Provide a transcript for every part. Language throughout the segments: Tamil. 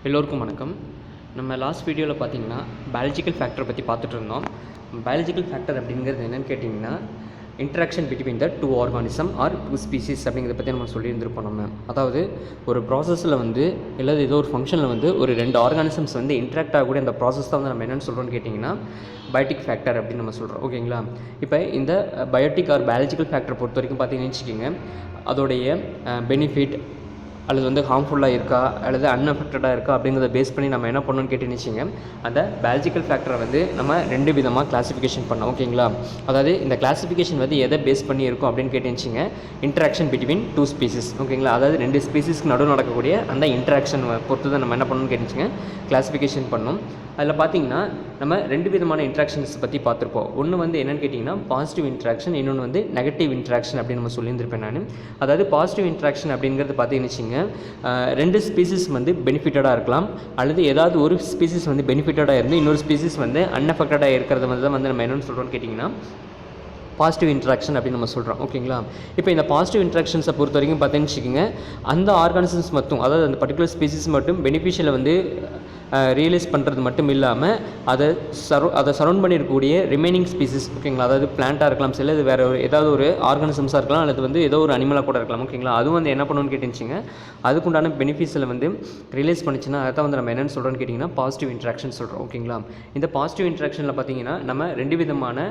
எல்லோருக்கும் வணக்கம். நம்ம லாஸ்ட் வீடியோவில் பார்த்தீங்கன்னா பயாலஜிக்கல் ஃபேக்டரை பற்றி பார்த்துட்டு இருந்தோம். பயாலஜிக்கல் ஃபேக்டர் அப்படிங்கிறது என்னென்னு கேட்டிங்கன்னா interaction between the two organism or two species அப்படிங்கிறத பற்றி நம்ம சொல்லியிருந்திருப்போம். நம்ம அதாவது ஒரு ப்ராசஸில் வந்து இல்லை ஏதோ ஒரு ஃபங்க்ஷனில் வந்து ஒரு ரெண்டு ஆர்கானிசம்ஸ் வந்து இன்ட்ராக்ட் ஆகக்கூடிய அந்த ப்ராசஸ் தான் வந்து நம்ம என்னென்னு சொல்கிறோன்னு கேட்டிங்கன்னா பயோட்டிக் ஃபேக்டர் அப்படின்னு நம்ம சொல்கிறோம். ஓகேங்களா? இப்போ இந்த பயோட்டிக் ஆர் பயாலஜிக்கல் ஃபேக்டரை பொறுத்த வரைக்கும் பார்த்தீங்கன்னு வச்சுக்கோங்க, அதோடைய பெனிஃபிட் அல்லது வந்து ஹார்ம்ஃபுல்லாக இருக்கா அல்லது அன்அஃபெக்டடாக இருக்கா அப்படிங்கிறத பேஸ் பண்ணி நம்ம என்ன பண்ணணும்னு கேட்டுச்சுங்க, அந்த பயாலஜிக்கல் ஃபேக்டரை வந்து நம்ம ரெண்டு விதமாக கிளாஸிஃபிகேஷன் பண்ணோம். ஓகேங்களா? அதாவது இந்த கிளாஸிஃபிகேஷன் வந்து எதை பேஸ் பண்ணி இருக்கும் அப்படின்னு கேட்டுச்சுங்க, இன்ட்ராக்ஷன் பிட்வீன் டூ ஸ்பீசிஸ். ஓகேங்களா? அதாவது ரெண்டு ஸ்பீசிஸ்க்கு நடுவில் நடக்கக்கூடிய அந்த இன்ட்ராக்ஷன் பொறுத்து தான் நம்ம என்ன பண்ணணும்னு கேட்டுச்சுங்க, கிளாஸிஃபிகேஷன் பண்ணோம். அதில் பார்த்தீங்கன்னா நம்ம ரெண்டு விதமான இன்ட்ராக்ஷன்ஸ் பற்றி பார்த்துருப்போம். ஒன்று வந்து என்னென்னு கேட்டிங்கன்னா பாசிட்டிவ் இன்ட்ராக்ஷன், இன்னொன்று வந்து நெகட்டிவ் இன்ட்ராக்ஷன் அப்படின்னு நம்ம சொல்லியிருந்திருப்பேன் நான். அதாவது பாசிட்டிவ் இன்ட்ராக்ஷன் அப்படிங்கிறது பார்த்தீங்கன்னு ரெண்டு ஸ்பீசிஸ் வந்து பெனிஃபிட்டடாக இருக்கலாம், அல்லது ஏதாவது ஒரு ஸ்பீசிஸ் வந்து பெனிஃபிட்டடாக இருந்து இன்னொரு ஸ்பீசிஸ் வந்து அன்அஃபெக்டடாக இருக்கிறத வந்து தான் வந்து நம்ம என்னென்னு சொல்கிறோம்னு கேட்டிங்கன்னா பாசிட்டிவ் இன்ட்ராக்ஷன் அப்படின்னு நம்ம சொல்கிறோம். ஓகேங்களா? இப்போ இந்த பாசிட்டிவ் இன்ட்ராக்ஷன்ஸை பொறுத்த வரைக்கும் பார்த்தீங்கன்னு வச்சுக்கோங்க, அந்த ஆர்கானிசம்ஸ் மட்டும், அதாவது அந்த பர்டிகுலர் ஸ்பீசிஸ் மட்டும் பெனிஃபிஷியலை வந்து ரியலைஸ் பண்ணுறது மட்டும் இல்லாமல் அதை சரௌண்ட் பண்ணியிருக்கக்கூடிய ரிமைனிங் ஸ்பீசிஸ், ஓகேங்களா, அதாவது பிளான்ட்டாக இருக்கலாம், சில இது வேறு ஏதாவது ஒரு ஆர்கானிசம்ஸாக இருக்கலாம், அல்லது வந்து ஏதோ ஒரு அனிமலாக கூட இருக்கலாம். ஓகேங்களா? அதுவும் வந்து என்ன பண்ணணும்னு கேட்டுச்சுங்க, அதுக்குண்டான பெனிஃபிட்ஸில் வந்து ரிலீஸ் பண்ணிச்சுன்னா அதை வந்து நம்ம என்னென்னு சொல்கிறோன்னு கேட்டிங்கன்னா பாசிட்டிவ் இன்ட்ராக்ஷன் சொல்கிறோம். ஓகேங்களா? இந்த பாசிட்டிவ் இன்ட்ராக்ஷனில் பார்த்தீங்கன்னா நம்ம ரெண்டு விதமான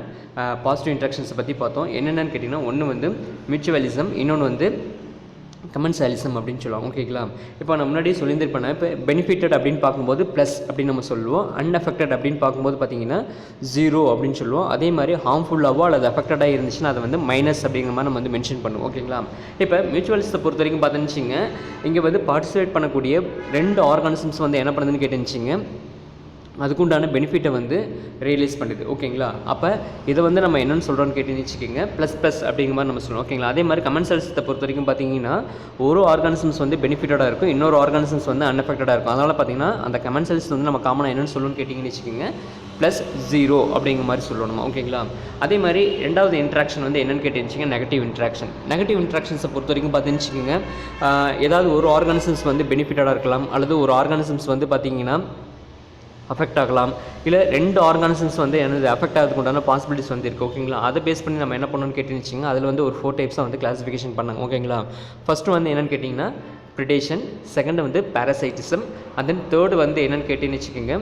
பாசிட்டிவ் இன்ட்ராக்ஷன்ஸை பற்றி பார்த்தோம். என்னென்னு கேட்டிங்கன்னா ஒன்று வந்து மியூச்சுவலிசம், இன்னொன்று வந்து கமென்சாலிசம் அப்படின்னு சொல்லுவாங்க. ஓகேங்களா? இப்போ நான் முன்னாடியே சொல்லியிருந்திருப்பேன், இப்போ பெனிஃபிட்டட் அப்படின்னு பார்க்கும்போது ப்ளஸ் அப்படின்னு நம்ம சொல்லுவோம், அன்அஃபெக்டட் அப்படின்னு பார்க்கும்போது பார்த்தீங்கன்னா ஜீரோ அப்படின்னு சொல்லுவோம். அதே மாதிரி ஹார்ம்ஃபுல்லாகவோ அல்லது அஃபெக்டடாக இருந்துச்சுன்னா அதை வந்து மைனஸ் அப்படிங்கிற மாதிரி நம்ம வந்து மென்ஷன் பண்ணுவோம். ஓகேங்களா? இப்போ மியூச்சுவலிஸ்ட்டை பொறுத்த வரைக்கும் பார்த்துச்சுங்க, இங்கே வந்து பார்ட்டிசிபேட் பண்ணக்கூடிய ரெண்டு ஆர்கானிசம்ஸ் வந்து என்ன பண்ணுதுன்னு கேட்டுச்சுங்க, அதுக்குண்டான பெனிஃபிட்டை வந்து ரியலைஸ் பண்ணுது. ஓகேங்களா? அப்போ இதை வந்து நம்ம என்னென்னு சொல்கிறோன்னு கேட்டுன்னு வச்சுக்கோங்க, ப்ளஸ் ப்ளஸ் அப்படிங்கிற மாதிரி நம்ம சொல்லுவோம். ஓகேங்களா? அதே மாதிரி கமென்சாலிசத்தை பொறுத்த வரைக்கும் பார்த்தீங்கன்னா ஒரு ஆர்கானிசம்ஸ் வந்து பெனிஃபிட்டடாக இருக்கும், இன்னொரு ஆர்கானிசம்ஸ் வந்து அன்அஃபெக்டடாக இருக்கும். அதனால் பார்த்தீங்கன்னா அந்த கமென்சாலிஸ் வந்து நம்ம காமனாக என்னென்னு சொல்லணும்னு கேட்டிங்கன்னு வச்சுக்கோங்க, ப்ளஸ் ஜீரோ அப்படிங்கிற மாதிரி சொல்லணுமா. ஓகேங்களா? அதே மாதிரி ரெண்டாவது இன்ட்ராக்ஷன் வந்து என்னென்னு கேட்டுச்சுங்க, நெகட்டிவ் இன்ட்ராக்ஷன். நெகட்டிவ் இன்ட்ராக்ஷன்ஸை பொறுத்த வரைக்கும் பார்த்துன்னு வச்சுக்கோங்க, ஏதாவது ஒரு ஆர்கானிசம்ஸ் வந்து பெனிஃபிட்டடாக இருக்கலாம், அல்லது ஒரு ஆர்கானிசம்ஸ் வந்து பார்த்திங்கன்னா அஃபெக்ட் ஆகலாம், இல்லை ரெண்டு ஆர்கானிசம்ஸ் வந்து என்னது அஃபெக்ட் ஆகிறதுக்கு உண்டான பாசிபிலிட்டிஸ் வந்து இருக்குது. ஓகேங்களா? அதை பேஸ் பண்ணி நம்ம என்ன பண்ணணும்னு கேட்டுச்சுங்க, அதில் வந்து ஒரு 4 டைப்ஸாக வந்து கிளாஸிஃபிகேஷன் பண்ணாங்க. ஓகேங்களா? ஃபஸ்ட்டு வந்து என்னென்னு கேட்டிங்கன்னா ப்ரிடேஷன், செகண்ட் வந்து பேரசைட்டிசம், அண்ட் தென் தேர்டு வந்து என்னென்னு கேட்டின்னு வச்சுக்கோங்க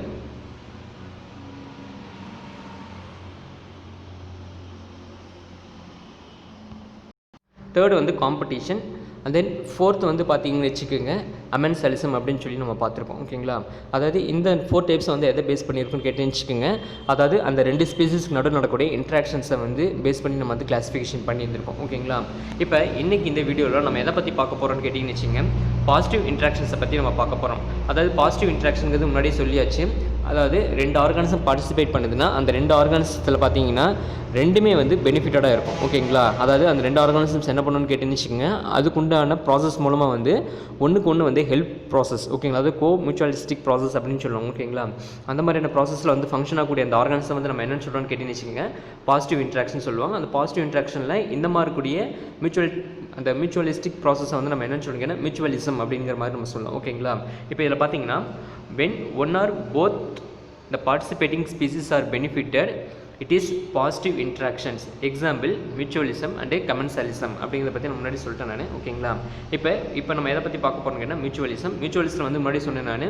தேர்டு வந்து காம்படிஷன், அண்ட் தென் ஃபோர்த் வந்து பார்த்தீங்கன்னு வச்சுக்கோங்க அமென்சாலிசம் அப்படின்னு சொல்லி நம்ம பார்த்துருப்போம். ஓகேங்களா? அதாவது இந்த 4 டைப்ஸ் வந்து எதை பேஸ் பண்ணியிருக்குன்னு கேட்டேன்னு வச்சுக்கோங்க, அதாவது அந்த ரெண்டு ஸ்பீசிஸ்க்கு நடுவில் நடக்கக்கூடிய இன்ட்ராக்ஷன்ஸை வந்து பேஸ் பண்ணி நம்ம வந்து கிளாஸிஃபிகேஷன் பண்ணியிருந்திருக்கோம். ஓகேங்களா? இப்போ இன்றைக்கி இந்த வீடியோவில் நம்ம எதை பற்றி பார்க்க போகிறோம்னு கேட்டிங்கன்னு வச்சுங்க, பாசிட்டிவ் இன்ட்ராக்ஷன்ஸை பற்றி நம்ம பார்க்க போகிறோம். அதாவது பாசிட்டிவ் இன்ட்ராக்ஷனுங்கிறது முன்னாடியே சொல்லியாச்சு, அதாவது ரெண்டு ஆர்கானிசம் பார்ட்டிசிபேட் பண்ணுதுன்னா அந்த ரெண்டு ஆர்கானிசத்தில் பார்த்தீங்கன்னா ரெண்டுமே வந்து பெனிஃபிட்டடாக இருக்கும். ஓகேங்களா? அதாவது அந்த ரெண்டு ஆர்கானிசம்ஸ் என்ன பண்ணணும்னு கேட்டுன்னு வச்சுக்கோங்க, அதுக்குண்டான ப்ராசஸ் மூலமாக வந்து ஒன்றுக்கு ஒன்று வந்து ஹெல்ப் ப்ராசஸ், ஓகேங்களா, அது கோ மியூச்சுவலிஸ்டிக் ப்ராசஸ் அப்படின்னு சொல்லுவாங்க. ஓகேங்களா? அந்த மாதிரியான ப்ராசஸில் வந்து ஃபங்க்ஷன் ஆகக்கூடிய அந்த ஆர்கானிசம் வந்து நம்ம என்னென்னு சொல்கிறோம்னு கேட்டுன்னு வச்சுக்கோங்க, பாசிட்டிவ் இன்ட்ராக்ஷன் சொல்லுவாங்க. அந்த பாசிட்டிவ் இன்ட்ராக்ஷனில் இந்த மாதிரி கூடிய அந்த மியூச்சுவலிஸ்டிக் ப்ராசஸை வந்து நம்ம என்னென்னு சொல்லுங்கன்னா மியூச்சுவலிசம் அப்படிங்கிற மாதிரி நம்ம சொல்லலாம். ஓகேங்களா? இப்போ இதில் பார்த்தீங்கன்னா when one or both the participating species are benefited, it is positive interactions. Example mutualism and commensalism அப்படிங்கிறத பற்றி நான் முன்னாடி சொல்லிட்டேன் நான். ஓகேங்களா? இப்போ நம்ம எதை பற்றி பார்க்க போகிறோம்னா மியூச்சுவலிசம் வந்து முன்னாடி சொன்னேன் நான்.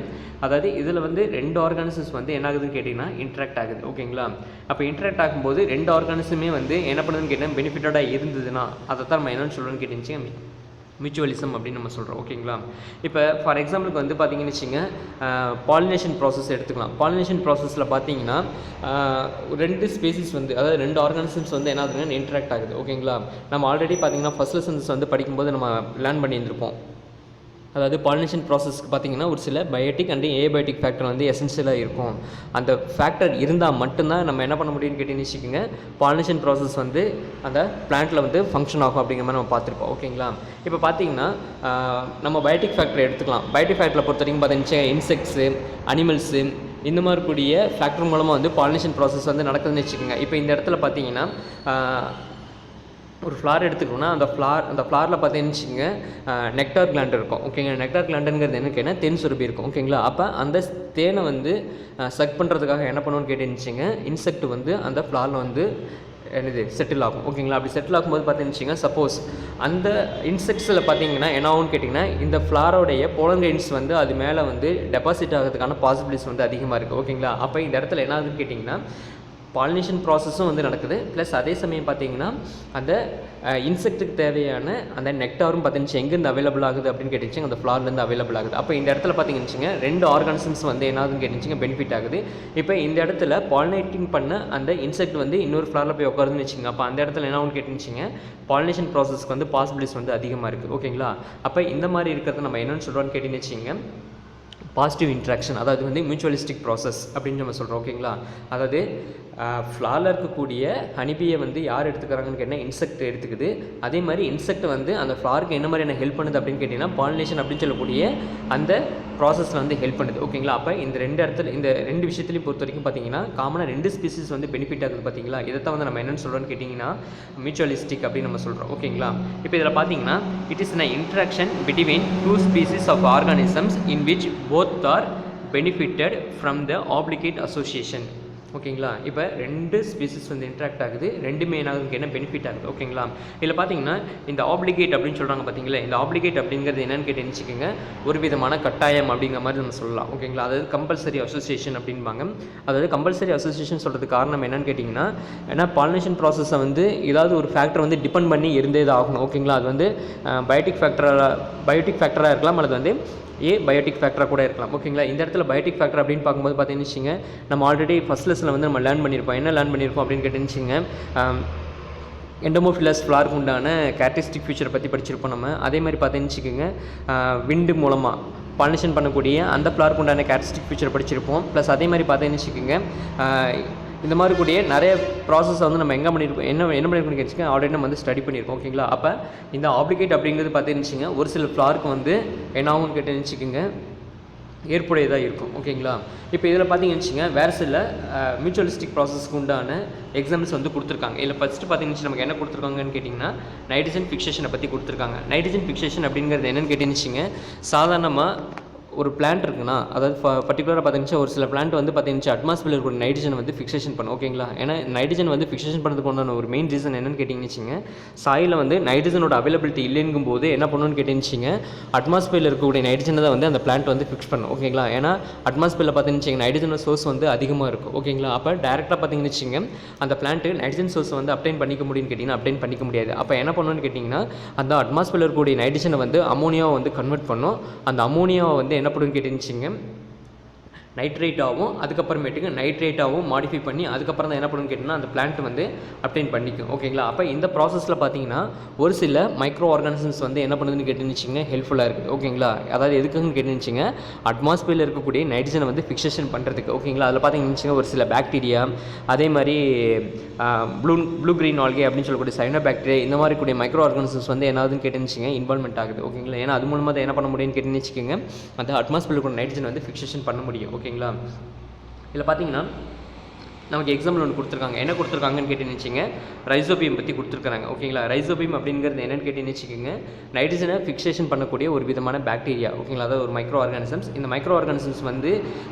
அதாவது இதில் வந்து ரெண்டு ஆர்கானிசம்ஸ் வந்து என்ன ஆகுதுன்னு கேட்டிங்கன்னா இன்ட்ராக்ட் ஆகுது. ஓகேங்களா? அப்போ இன்ட்ராக்ட் ஆகும்போது ரெண்டு ஆர்கானிசமே வந்து என்ன பண்ணுதுன்னு கேட்டால் பெனிஃபிட்டடாக இருந்ததுன்னா அதை தான் நம்ம என்னென்னு சொல்கிறோன்னு கேட்டுச்சு மியூச்சுவலிசம் அப்படின்னு நம்ம சொல்கிறோம். ஓகேங்களா? இப்போ ஃபார் எக்ஸாம்பிளுக்கு வந்து பார்த்தீங்கன்னு வச்சுங்க, பாலினேஷன் ப்ராசஸ் எடுத்துக்கலாம். பாலினேஷன் ப்ராசஸில் பார்த்தீங்கன்னா ரெண்டு ஸ்பீசிஸ் வந்து, அதாவது ரெண்டு ஆர்கானிசம்ஸ் வந்து என்ன ஆகுதுன்னா இன்ட்ராக்ட் ஆகுது. ஓகேங்களா? நம்ம ஆல்ரெடி பார்த்தீங்கன்னா ஃபர்ஸ்ட் லெசன்ஸ் வந்து படிக்கும்போது நம்ம லேர்ன் பண்ணியிருந்திருப்போம். அதாவது பாலினேஷன் ப்ராசஸ்க்கு பார்த்தீங்கன்னா ஒரு சில பயோட்டிக் அண்ட் ஏபயோட்டிக் ஃபேக்டர் வந்து எசென்ஷியலாக இருக்கும். அந்த ஃபேக்டர் இருந்தால் மட்டும்தான் நம்ம என்ன பண்ண முடியும்னு கேட்டீங்கன்னு வச்சுக்கோங்க, பாலினேஷன் ப்ராசஸ் வந்து அந்த பிளான்ட்டில் வந்து ஃபங்க்ஷன் ஆகும் அப்படிங்கிற மாதிரி நம்ம பார்த்துருப்போம். ஓகேங்களா? இப்போ பார்த்தீங்கன்னா நம்ம பயோட்டிக் ஃபேக்டரை எடுத்துக்கலாம். பயோட்டிக் ஃபேக்டரை பொறுத்த வரைக்கும் பார்த்தீங்கன்னா இன்செக்ட்ஸு, அனிமல்ஸு, இந்த மாதிரி கூடிய ஃபேக்டர் மூலமாக வந்து பாலினேஷன் ப்ராசஸ் வந்து நடக்குதுன்னு வச்சுக்கோங்க. இப்போ இந்த இடத்துல பார்த்தீங்கன்னா ஒரு ஃப்ளார் எடுத்துக்கணும்னா அந்த ஃப்ளாரில் பார்த்தீங்கன்னு வச்சுங்க நெக்டார் கிளாண்ட் இருக்கும். ஓகேங்க, நெக்டார் கிளாண்டுங்கிறது என்ன கேட்டால் தேன் சுரப்பி இருக்கும். ஓகேங்களா, அப்போ அந்த தேனை வந்து சக் பண்ணுறதுக்காக என்ன பண்ணுவோன்னு கேட்டுச்சுங்க, இன்செக்ட் வந்து அந்த ஃப்ளாரில் வந்து என்னது செட்டில் ஆகும். ஓகேங்களா, அப்படி செட்டில் ஆகும்போது பார்த்தீங்கன்னு சப்போஸ் அந்த இன்செக்ட்ஸில் பார்த்தீங்கன்னா என்ன ஆகும்னு கேட்டிங்கன்னா, இந்த ஃப்ளாரோடைய போலன்கிரெயின்ஸ் வந்து அது மேலே வந்து டெபாசிட் ஆகிறதுக்கான பாசிபிலிட்டிஸ் வந்து அதிகமாக இருக்குது. ஓகேங்களா, அப்போ இந்த இடத்துல என்ன ஆகுதுன்னு கேட்டிங்கன்னா, பாலினேஷன் ப்ராசஸும் வந்து நடக்குது, ப்ளஸ் அதே சமயம் பார்த்தீங்கன்னா அந்த இன்செக்ட்டுக்கு தேவையான அந்த நெக்டாரும் பார்த்தீங்கன்னு எங்கேருந்து அவைலபிள் ஆகுது அப்படின்னு கேட்டுச்சு, அந்த ஃப்ளார்லேருந்து அவைலபிள் ஆகுது. அப்போ இந்த இடத்துல பார்த்தீங்கன்னு 2 ஆர்கானிசம்ஸ் வந்து என்னாகுதுன்னு கேட்டுச்சுங்க பெனிஃபிட் ஆகுது. இப்போ இந்த இடத்துல பாலினேட்டிங் பண்ண அந்த இன்செக்ட் வந்து இன்னொரு ஃப்ளாரில் போய் உட்காருன்னு வச்சுங்க, அப்போ அந்த இடத்துல என்ன ஆகுன்னு கேட்டுச்சுங்க, பாலினேஷன் ப்ராசஸ்க்கு வந்து பாசிபிலிட்டிஸ் வந்து அதிகமாக இருக்குது. ஓகேங்களா, அப்போ இந்த மாதிரி இருக்கிறத நம்ம என்னென்னு சொல்கிறோன்னு கேட்டிங்கன்னு வச்சுங்க, பாசிட்டிவ் இன்ட்ராக்ஷன், அதாவது வந்து மியூச்சுவலிஸ்டிக் ப்ராசஸ் அப்படின்னு நம்ம சொல்கிறோம். ஓகேங்களா, அதாவது ஃப்ளாரில் இருக்கக்கூடிய ஹனிபியை வந்து யார் எடுத்துக்கிறாங்கன்னு கேட்டால் இன்செக்ட் எடுத்துக்குது. அதே மாதிரி இன்செக்ட் வந்து அந்த ஃப்ளாருக்கு என்ன மாதிரியான ஹெல்ப் பண்ணுது அப்படின்னு கேட்டிங்கன்னா பாலினேஷன் அப்படின்னு சொல்லக்கூடிய அந்த ப்ராசஸில் வந்து ஹெல்ப் பண்ணுது. ஓகேங்களா, அப்போ இந்த 2 இடத்துல இந்த 2 விஷயத்துலையும் பொறுத்த வரைக்கும் பார்த்தீங்கன்னா காமனாக 2 ஸ்பீசிஸ் வந்து பெனிஃபிட் ஆகுது. பார்த்தீங்களா, இதை தான் வந்து நம்ம என்னென்னு சொல்கிறோன்னு கேட்டிங்கன்னா மியூச்சுவலிஸ்டிக் அப்படின்னு நம்ம சொல்கிறோம். ஓகேங்களா, இப்போ இதில் பார்த்தீங்கன்னா it is an interaction between 2 species of organisms in which both are benefited from the obligate association. ஓகேங்களா, இப்போ 2 ஸ்பீசிஸ் வந்து இன்ட்ராக்ட் ஆகுது, 2மே என்ன பெனிஃபிட் ஆகுது. ஓகேங்களா, இதில் பார்த்தீங்கன்னா இந்த ஆப்ளிகேட் அப்படின்னு சொல்கிறாங்க பார்த்தீங்களா, இந்த ஆப்ளிகேட் அப்படிங்கிறது என்னென்னு கேட்டுச்சுக்கோங்க, ஒரு விதமான கட்டாயம் அப்படிங்கிற மாதிரி நம்ம சொல்லலாம். ஓகேங்களா, அதாவது கம்பல்சரி அசோசியேஷன் அப்படின்பாங்க. அதாவது கம்பல்சரி அசோசியேஷன் சொல்கிறதுக்கு காரணம் என்னன்னு கேட்டிங்கன்னா, ஏன்னா பாலினேஷன் ப்ராசஸை வந்து ஏதாவது ஒரு ஃபேக்டர் வந்து டிபெண்ட் பண்ணி இருந்தே தான் ஆகணும். ஓகேங்களா, அது வந்து பயோட்டிக் ஃபேக்டராக இருக்கலாம், அல்லது வந்து பயோட்டிக் ஃபேக்டராக கூட இருக்கலாம். ஓகேங்களா, இந்த இடத்துல பயோட்டிக் ஃபேக்டர் அப்படின்னு பார்க்கும்போது பார்த்தீங்கன்னு நம்ம ஆல்ரெடி ஃபஸ்ட் லெசனில் வந்து நம்ம லேர்ன் பண்ணியிருப்போம். என்ன லேர்ன் பண்ணியிருப்போம் அப்படின்னு கேட்டுச்சுங்க, எண்டோமோஃபிலஸ் ஃப்ளாருக்கு உண்டான கேரக்டரிஸ்டிக் ஃபியூச்சரை பற்றி படிச்சிருப்போம் நம்ம. அதே மாதிரி பார்த்தீங்கன்னு விண்டு மூலமாக பாலினேஷன் பண்ணக்கூடிய அந்த ஃப்ளாருக்கு உண்டான கேரக்டரிஸ்டிக் ஃபியூச்சர் படிச்சிருப்போம். ப்ளஸ் அதே மாதிரி பார்த்தீங்கன்னு இந்த மாதிரி கூடிய நிறைய ப்ராசஸை வந்து நம்ம எங்கே பண்ணியிருக்கோம், என்ன பண்ணியிருக்கோம்னு கேட்டுச்சுங்க, ஆல்ரெடி நம்ம வந்து ஸ்டடி பண்ணியிருக்கோம். ஓகேங்களா, அப்போ இந்த ஆப்ளிகேட் அப்படிங்கிறது பார்த்தீங்கன்னு ஒரு சில ஃப்ளாருக்கு வந்து என்ன ஆகும்னு கேட்டுச்சுங்க ஏற்புடையதாக இருக்கும். ஓகேங்களா, இப்போ இதில் பார்த்தீங்கன்னு வேறு சில மியூச்சுவலிஸ்டிக் ப்ராசஸ்க்கு உண்டான எக்ஸாம்பிள்ஸ் வந்து கொடுத்துருக்காங்க. இதில் ஃபஸ்ட்டு பார்த்தீங்கன்னு நமக்கு என்ன கொடுத்துருக்காங்கன்னு கேட்டிங்கன்னா நைட்ரஜன் ஃபிக்சேஷனை பற்றி கொடுத்துருக்காங்க. நைட்ரஜன் ஃபிக்சேஷன் அப்படிங்கிறது என்னென்னு கேட்டுச்சுங்க, சாதாரணமாக ஒரு பிளான்ட் இருக்குன்னா, அதாவது பர்டிகுலராக பார்த்தீங்கன்னா ஒரு சில பிளான்ட் வந்து பார்த்தீங்கன்னா அட்மாஸ்பியரில் இருக்கிற நைட்ரஜன் வந்து ஃபிக்சேஷன் பண்ணும். ஓகேங்களா, ஏன்னா நைட்ரஜன் வந்து ஃபிக்சேஷன் பண்ணுறதுக்கு உண்டான ஒரு மெயின் ரீசன் என்னென்னு கேட்டிங்கன்னு சாயில் வந்து நைட்ரஜனோட அவைலபிலிட்டி இல்லைங்கும் போது என்ன பண்ணணும்னு கேட்டிங்கன்னு அட்மாஸ்பியரில் இருக்கக்கூடிய நைட்ரஜனை தான் வந்து அந்த பிளான்ட் வந்து ஃபிக்ஸ் பண்ணும். ஓகேங்களா, ஏன்னா அட்மாஸ்பியரில் பார்த்தீங்கன்னு நைட்ரஜன் சோர்ஸ் வந்து அதிகமாக இருக்கும். ஓகேங்களா, அப்போ டேரெக்டாக பார்த்தீங்கன்னு அந்த பிளான்ட்டு நைட்ரஜன் சோர்ஸ் வந்து அப்டைன் பண்ணிக்க முடியும்னு கேட்டிங்கன்னா அப்டைன் பண்ணிக்க முடியாது. அப்போ என்ன பண்ணணும்னு கேட்டிங்கன்னா அந்த அட்மாஸ்பியரில் இருக்கக்கூடிய நைட்ரஜனை வந்து அமோனியாவை வந்து கன்வெர்ட் பண்ணும். அந்த அமோனியாவை வந்து என்ன பண்ணுன்னு கேட்டுச்சுங்க நைட்ரேட்டாகவும் அதுக்கப்புறமேட்டுக்கு நைட்ரேட்டாகவும் மாடிஃபை பண்ணி அதுக்கப்புறம் தான் என்ன பண்ணுன்னு கேட்டிங்கன்னா அந்த பிளான்ட் வந்து அப்டைன் பண்ணிக்கும். ஓகேங்களா, அப்போ இந்த ப்ராசஸில் பார்த்தீங்கன்னா ஒரு சில மைக்ரோ ஆர்கானிசம்ஸ் வந்து என்ன பண்ணுதுன்னு கேட்டுச்சுங்க ஹெல்ப்ஃபுல்லாக இருக்குது. ஓகேங்களா, அதாவது எதுக்குன்னு கேட்டுச்சுங்க அட்மாஸ்பியரில் இருக்கக்கூடிய நைட்ரஜனை வந்து ஃபிக்சேஷன் பண்ணுறதுக்கு. ஓகேங்களா, அதில் பார்த்தீங்கன்னு ஒரு சில பாக்டீரியா, அதே மாதிரி ப்ளூ கிரீன் ஆல்கே அப்படின்னு சொல்லக்கூடிய சைனோ பாக்டீரியா, இந்த மாதிரி கூடிய மைக்ரோ ஆர்கானிசம்ஸ் வந்து என்னாவதுன்னு கேட்டுச்சுங்க இன்வால்மெண்ட் ஆகுது. ஓகேங்களா, ஏன்னா அது மூலமாக தான் என்ன பண்ண முடியும்னு கேட்டுச்சுக்கோங்க அந்த அட்மாஸ்பியரில் கூட நைட்ரஜன் வந்து ஃபிக்சேஷன் பண்ண முடியும். ஓகேங்களா, இதில் பார்த்தீங்கன்னா நமக்கு எக்ஸாம்பிள் ஒன்று கொடுத்துருக்காங்க. என்ன கொடுத்துருக்காங்கன்னு கேட்டுச்சுங்க ரைசோபியம் பற்றி கொடுத்துருக்காங்க. ஓகேங்களா, ரைசோபியம் அப்படிங்கிறது என்னென்னு கேட்டுச்சுக்கோங்க நைட்ரஜனை ஃபிக்சேஷன் பண்ணக்கூடிய ஒரு விதமான பாக்டீரியா. ஓகேங்களா, அதாவது ஒரு மைக்ரோ ஆர்கானிசம்ஸ். இந்த மைக்ரோ ஆர்கானிசம்ஸ் வந்து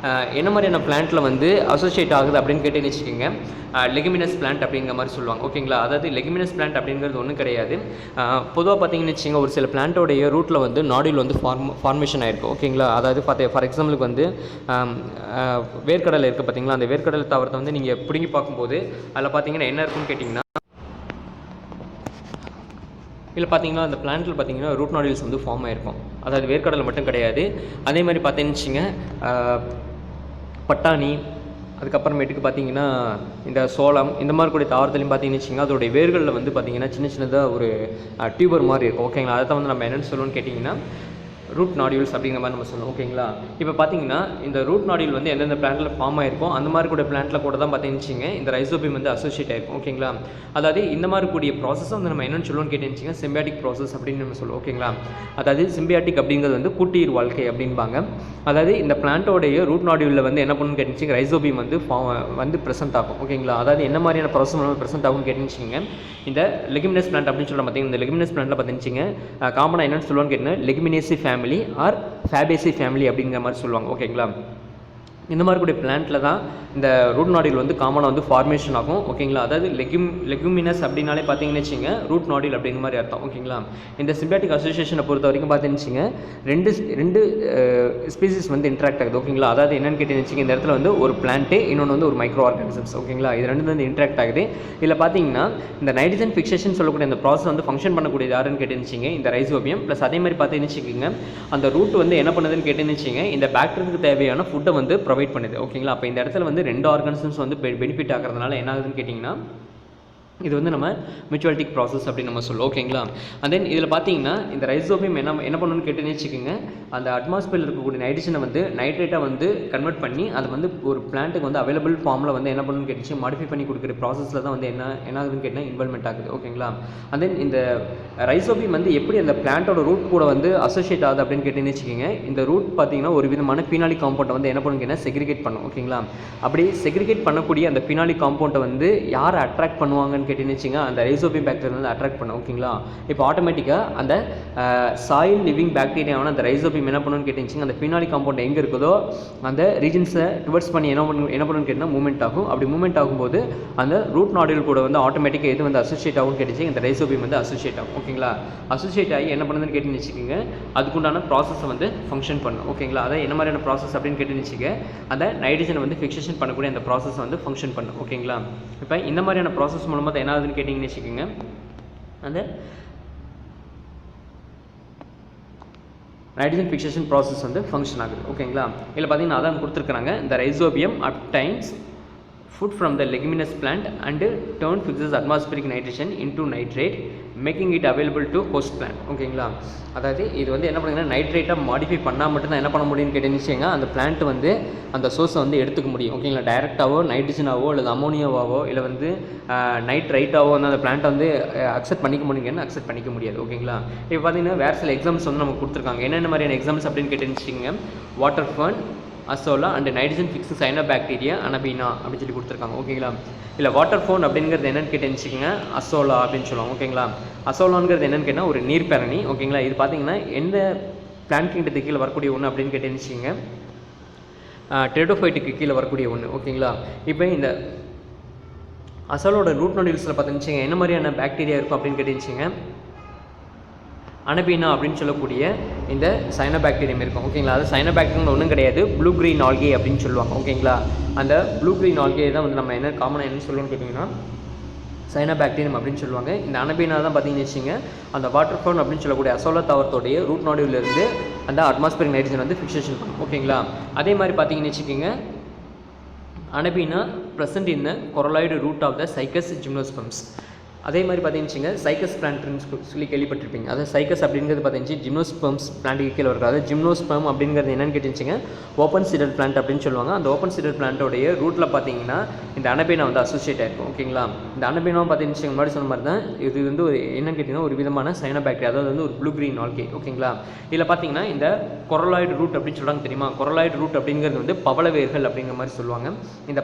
என்ன மாதிரியான பிளான்ட்டில் வந்து அசோசியேட் ஆகுது அப்படின்னு கேட்டுச்சுக்கோங்க லெகுமினஸ் பிளான்ட் அப்படிங்கிற மாதிரி சொல்லுவாங்க. ஓகேங்களா, அதாவது லெகுமினஸ் பிளான்ட் அப்படிங்கிறது ஒன்றும் கிடையாது. பொதுவாக பார்த்தீங்கன்னு வச்சுங்க ஒரு சில பிளான்ட்டோடைய ரூட்டில் வந்து நாடியூல் வந்து ஃபார்மேஷன் ஆகிருக்கும். ஓகேங்களா, அதாவது ஃபார் எக்ஸாம்பிளுக்கு வந்து வேர்க்கடலை இருக்குது பார்த்தீங்களா, அந்த வேர்க்கடலை தாவரத்தை வந்து நீங்கள் பிடுங்கி பார்க்கும்போது அதில் பார்த்தீங்கன்னா என்ன இருக்குன்னு கேட்டிங்கன்னா இதில் பார்த்தீங்கன்னா அந்த பிளான்ட்டில் பார்த்தீங்கன்னா ரூட் நாடியூல்ஸ் வந்து ஃபார்ம் ஆகிருக்கும். அதாவது வேர்க்கடலை மட்டும் கிடையாது, அதே மாதிரி பார்த்தீங்கன்னு பட்டாணி, அதுக்கப்புறமேட்டுக்கு பார்த்தீங்கன்னா இந்த சோளம், இந்த மாதிரி கூடிய தாவரத்துலையும் பார்த்தீங்கன்னு வச்சுங்க அதோடைய வேர்களில் வந்து பார்த்தீங்கன்னா சின்ன சின்னதாக ஒரு டியூபர் மாதிரி இருக்கும். ஓகேங்களா, அதை தான் வந்து நம்ம என்னென்னு சொல்லுவோம்னு கேட்டிங்கன்னா ரூட் நாடியூல்ஸ் அப்படிங்கிற மாதிரி நம்ம சொல்லணும். ஓகேங்களா? இப்போ பார்த்தீங்கன்னா இந்த ரூட் நாடியூல் வந்து எந்தெந்த பிளான்ட்டில் ஃபார்ம் ஆயிருக்கும் அந்த மாதிரி கூட பிளான்ட்டில் கூட தான் பார்த்தீங்கன்னு இந்த ரைசோபியம் வந்து அசோசியேட் ஆயிருக்கும். ஓகேங்களா? அதாவது இந்த மாதிரி கூடிய ப்ராசஸ் வந்து நம்ம என்னென்னு சொல்லுவோம்னு கேட்டுச்சிங்க சிம்பியாட்டிக் ப்ராசஸ் அப்படின்னு நம்ம சொல்லுவோம். ஓகேங்களா? அதாவது சிம்பியாட்டிக் அப்படிங்கிறது வந்து கூட்டுயிர் வாழ்க்கை அப்படின்பாங்க. அதாவது இந்த பிளான்ட்டோடைய ரூட் நாடியூலில் வந்து என்ன பண்ணணும்னு கேட்டுச்சிங்க ரைசோபியம் வந்து ப்ரெசென்ட் ஆகும். ஓகேங்களா? அதாவது என்ன மாதிரியான ப்ராசஸ் நம்ம ப்ரெசென்ட் ஆகும்னு கேட்டுச்சிங்க இந்த லெகுமினஸ் பிளான்ட் அப்படின்னு சொல்ல பார்த்தீங்கன்னா இந்த லெகுமினஸ் பிளான்ட்டில் பார்த்தீங்கன்னு காமனாக என்னென்னு சொல்லுவான்னு கேட்டிங்கன்னா Leguminosae family or Fabaceae family அப்படிங்கிற மாதிரி சொல்லுவாங்க. ஓகேங்களா? இந்த மாதிரி கூடிய பிளான்ட்டில் தான் இந்த ரூட் நாடியூல் வந்து காமனாக வந்து ஃபார்மேஷன் ஆகும். ஓகேங்களா? அதாவது லெகுமினஸ் அப்படின்னாலே பார்த்தீங்கன்னு வச்சுங்க ரூட் நாடியூல் அப்படிங்கிற மாதிரி அர்த்தம். ஓகேங்களா? இந்த சிம்பியாட்டிக் அசோசியேஷனை பொறுத்த வரைக்கும் பார்த்தீங்கன்னு வச்சுங்க ரெண்டு ஸ்பீசிஸ் வந்து இன்ட்ராக்ட் ஆகுது. ஓகேங்களா? அதாவது என்னென்னு கேட்டீங்கன்னு இந்த இடத்துல வந்து ஒரு பிளான்ட்டு இன்னொன்று வந்து ஒரு மைக்ரோ ஆர்கானிசம்ஸ். ஓகேங்களா? இது ரெண்டு வந்து இன்ட்ராக்ட் ஆகுது. இதில் பார்த்தீங்கன்னா இந்த நைட்ரஜன் ஃபிக்சேஷன் சொல்லக்கூடிய இந்த ப்ராசஸ் வந்து ஃபங்க்ஷன் பண்ணக்கூடியது யாருன்னு கேட்டுச்சிங்க இந்த ரைசோபியம். ப்ளஸ் அதே மாதிரி பார்த்தீங்கன்னு வச்சுக்கோங்க அந்த ரூட் வந்து என்ன பண்ணுதுன்னு கேட்டுச்சிங்க இந்த பாக்டீரியாவுக்கு தேவையான ஃபுட்டை வந்து ப்ரொவைட் பண்ணுது. ஓகேங்களா? அப்போ இந்த இடத்துல வந்து ரெண்டு ஆர்கானிசம்ஸ் வந்து பெனிஃபிட் ஆகிறதுனால என்ன ஆகுதுன்னு கேட்டிங்கன்னா இது வந்து நம்ம மியூச்சுவாலிட்டிக் ப்ராசஸ் அப்படின்னு நம்ம சொல்லுவோம். ஓகேங்களா? அண்ட் தென் இதில் பார்த்தீங்கன்னா இந்த ரைசோபியம் என்ன பண்ணணும்னு கேட்டுன்னு வச்சுக்கோங்க அந்த அட்மாஸ்பியரில் இருக்கக்கூடிய நைட்ரஜனை வந்து நைட்ரேட்டாக வந்து கன்வெர்ட் பண்ணி அதை வந்து ஒரு பிளான்ட்டுக்கு வந்து அவைலபிள் ஃபார்மில் வந்து என்ன பண்ணணும்னு கேட்டுச்சு மாடிஃபை பண்ணி கொடுக்குற ப்ராசஸில் தான் வந்து என்ன ஆகுதுன்னு கேட்டால் இன்வால்மெண்ட் ஆகுது. ஓகேங்களா? அண்ட் தென் இந்த ரைசோபியம் வந்து எப்படி அந்த பிளான்ட்டோட ரூட் கூட வந்து அசோசியேட் ஆகுது அப்படின்னு கேட்டுன்னு வச்சுக்கோங்க இந்த ரூட் பார்த்தீங்கன்னா ஒரு விதமான ஃபினாலிக் காம்பவுண்டை வந்து என்ன பண்ணுன்னு கேட்டால் செக்ரிகேட் பண்ணும். ஓகேங்களா? அப்படி செக்ரிகேட் பண்ணக்கூடிய அந்த ஃபினாலிக் காம்பவுண்டை வந்து யார் அட்ராக்ட் பண்ணுவாங்கன்னு கேட்டுன்னு வச்சுங்க அந்த ரைசோபியம் பாக்டீரியா வந்து அட்ராக்ட் பண்ணும். ஓகேங்களா? இப்போ ஆட்டோமேட்டிக்காக அந்த சாயில் லிவிங் பாக்டீரியாவான அந்த ரைசோபியம் என்ன பண்ணணும்னு கேட்டுச்சுங்க அந்த ஃபினாலிக் காம்பவுண்ட் எங்கே இருக்குதோ அந்த ரீஜன்ஸை டுவர்ட்ஸ் பண்ணி என்ன பண்ணணும்னு கேட்டால் மூவ்மெண்ட் ஆகும். அப்படி மூவ்மெண்ட் ஆகும்போது அந்த ரூட் நாடியூல் கூட வந்து ஆட்டோமேட்டிக்காக எது வந்து அசோசியேட் ஆகும்னு கேட்டுச்சு இந்த ரைசோபியம் வந்து அசோசியேட் ஆகும். ஓகேங்களா? அசோசியேட் ஆகி என்ன பண்ணுதுன்னு கேட்டுன்னு வச்சுக்கோங்க அதுக்குண்டான ப்ராசஸை வந்து ஃபங்க்ஷன் பண்ணும். ஓகேங்களா? அதை என்ன மாதிரியான ப்ராசஸ் அப்படின்னு கேட்டுன்னு வச்சுக்க அந்த நைட்ரஜனை வந்து ஃபிக்சேஷன் பண்ணக்கூடிய அந்த ப்ராசஸ் வந்து ஃபங்க்ஷன் பண்ணும். ஓகேங்களா? இப்போ இந்த மாதிரியான ப்ராசஸ் மூலமாக தான் என்ன ஆகுதுன்னு கேட்டிங்கன்னு வச்சுக்கோங்க அந்த நைட்ரஜன் ஃபிக்சேஷன் ப்ராசஸ் வந்து ஃபங்க்ஷன் ஆகுது. ஓகேங்களா? இதில் பார்த்தீங்கன்னா அதான் கொடுத்துருக்காங்க இந்த rhizobium obtains food from the leguminous plant and fixes atmospheric nitrogen into nitrate making it available to host plant. ஓகேங்களா? அதாவது இது வந்து என்ன பண்ணுங்கன்னா நைட்ரேட்டாக மாடிஃபை பண்ணால் மட்டும்தான் என்ன பண்ண முடியும்னு கேட்டீங்கன்னா அந்த பிளான்ட் வந்து அந்த சோர்ஸை வந்து எடுத்துக்க முடியும். ஓகேங்களா? டைரெக்டாவோ நைட்ரஜனாவோ இல்லை அமோனியாவோ இல்லை வந்து நைட்ரைட்டாவோ வந்து அந்த பிளான்ட்டை வந்து அக்செப்ட் பண்ணிக்க முடியுங்கன்னு அக்செப்ட் பண்ணிக்க முடியாது. ஓகேங்களா? இப்போ பார்த்தீங்கன்னா வேறு சில எக்ஸாம்ஸ் வந்து நமக்கு கொடுத்துருக்காங்க. என்னென்ன மாதிரியான எக்ஸாம்ஸ் அப்படின்னு கேட்டுச்சிங்க water fern Azolla and nitrogen fixing cyanobacteria Anabaena அப்படின்னு சொல்லி கொடுத்துருக்காங்க. ஓகேங்களா? இல்லை வாட்டர் ஃபோன் அப்படிங்கிறது என்னென்னு கேட்டுச்சிங்க அசோலா அப்படின்னு சொல்லுவாங்க. ஓகேங்களா? அசோலாங்கிறது என்னென்னு கேட்டால் ஒரு நீர்ப்பரணி. ஓகேங்களா? இது பார்த்தீங்கன்னா எந்த பிளான்ட் கிங்டத்துக்கு கீழே வரக்கூடிய ஒன்று அப்படின்னு கேட்டுச்சிங்க டெரிடோஃபைட்டுக்கு கீழே வரக்கூடிய ஒன்று. ஓகேங்களா? இப்போ இந்த அசோலோட ரூட் நாடியூல்ஸில் பார்த்துச்சிங்க என்ன மாதிரியான பாக்டீரியா இருக்கும் அப்படின்னு கேட்டுச்சிங்க அனபீனா அப்படின்னு சொல்லக்கூடிய இந்த சைனோபாக்டீரியம் இருக்கும். ஓகேங்களா? அது சைனோபாக்டீரியம் ஒன்றும் கிடையாது ப்ளூ க்ரீன் ஆல்கே அப்படின்னு சொல்லுவாங்க. ஓகேங்களா? அந்த ப்ளூ க்ரீன் ஆல்கே தான் வந்து நம்ம என்ன காமனாக என்ன சொல்லுவோம்னு கேட்டிங்கன்னா சைனோபாக்டீரியம் அப்படின்னு சொல்லுவாங்க. இந்த அனபீனா தான் பார்த்தீங்கன்னு வச்சுங்க அந்த வாட்டர் ஃபோன் அப்படின்னு சொல்லக்கூடிய அசோலா தாவரத்தோடைய ரூட் நாடியூலிருந்து அந்த அட்மாஸ்பியரிக் நைட்ரஜன் வந்து ஃபிக்சேஷன் பண்ணும். ஓகேங்களா? அதே மாதிரி பார்த்தீங்கன்னு வச்சுக்கோங்க Anabaena present in the coralloid root of the Cycas gymnosperms. அதே மாதிரி பார்த்தீங்கன்னு சைக்கஸ் பிளான்ட்னு சொல்லி கேள்விப்பட்டிருப்பீங்க. அதாவது சைக்கஸ் அப்படிங்கிறது பார்த்தீங்கன்னா ஜிம்னோஸ்பம்ஸ் பிளான்ட்டுக்கு கீழே வருது. அதாவது ஜிம்னோஸ்பம் அப்படிங்கிறது என்னென்னு கேட்டுச்சிங்க ஓப்பன் சீடட் பிளான்ட் அப்படின்னு சொல்லுவாங்க. அந்த ஓப்பன் சீடட் பிளான்ட்டோடைய ரூட்டில் பார்த்தீங்கன்னா இந்த அனபீனா வந்து அசோசியேட் ஆகிருக்கும். ஓகேங்களா? இந்த அனபீனாவும் பார்த்தீங்கன்னு முன்னாடி சொன்ன மாதிரி தான் இது வந்து ஒரு என்னென்னு கேட்டிங்கன்னா ஒரு விதமான சைனோபாக்டீரியா அதாவது வந்து ஒரு ப்ளூ க்ரீன் ஆல்கே. ஓகேங்களா? இதில் பார்த்தீங்கன்னா இந்த கொரலாய்டு ரூட் அப்படின்னு சொல்கிறாங்க தெரியுமா? கொரலாய்டு ரூட் அப்படிங்கிறது வந்து பவளவேர்கள் அப்படிங்கிற மாதிரி சொல்லுவாங்க. இந்த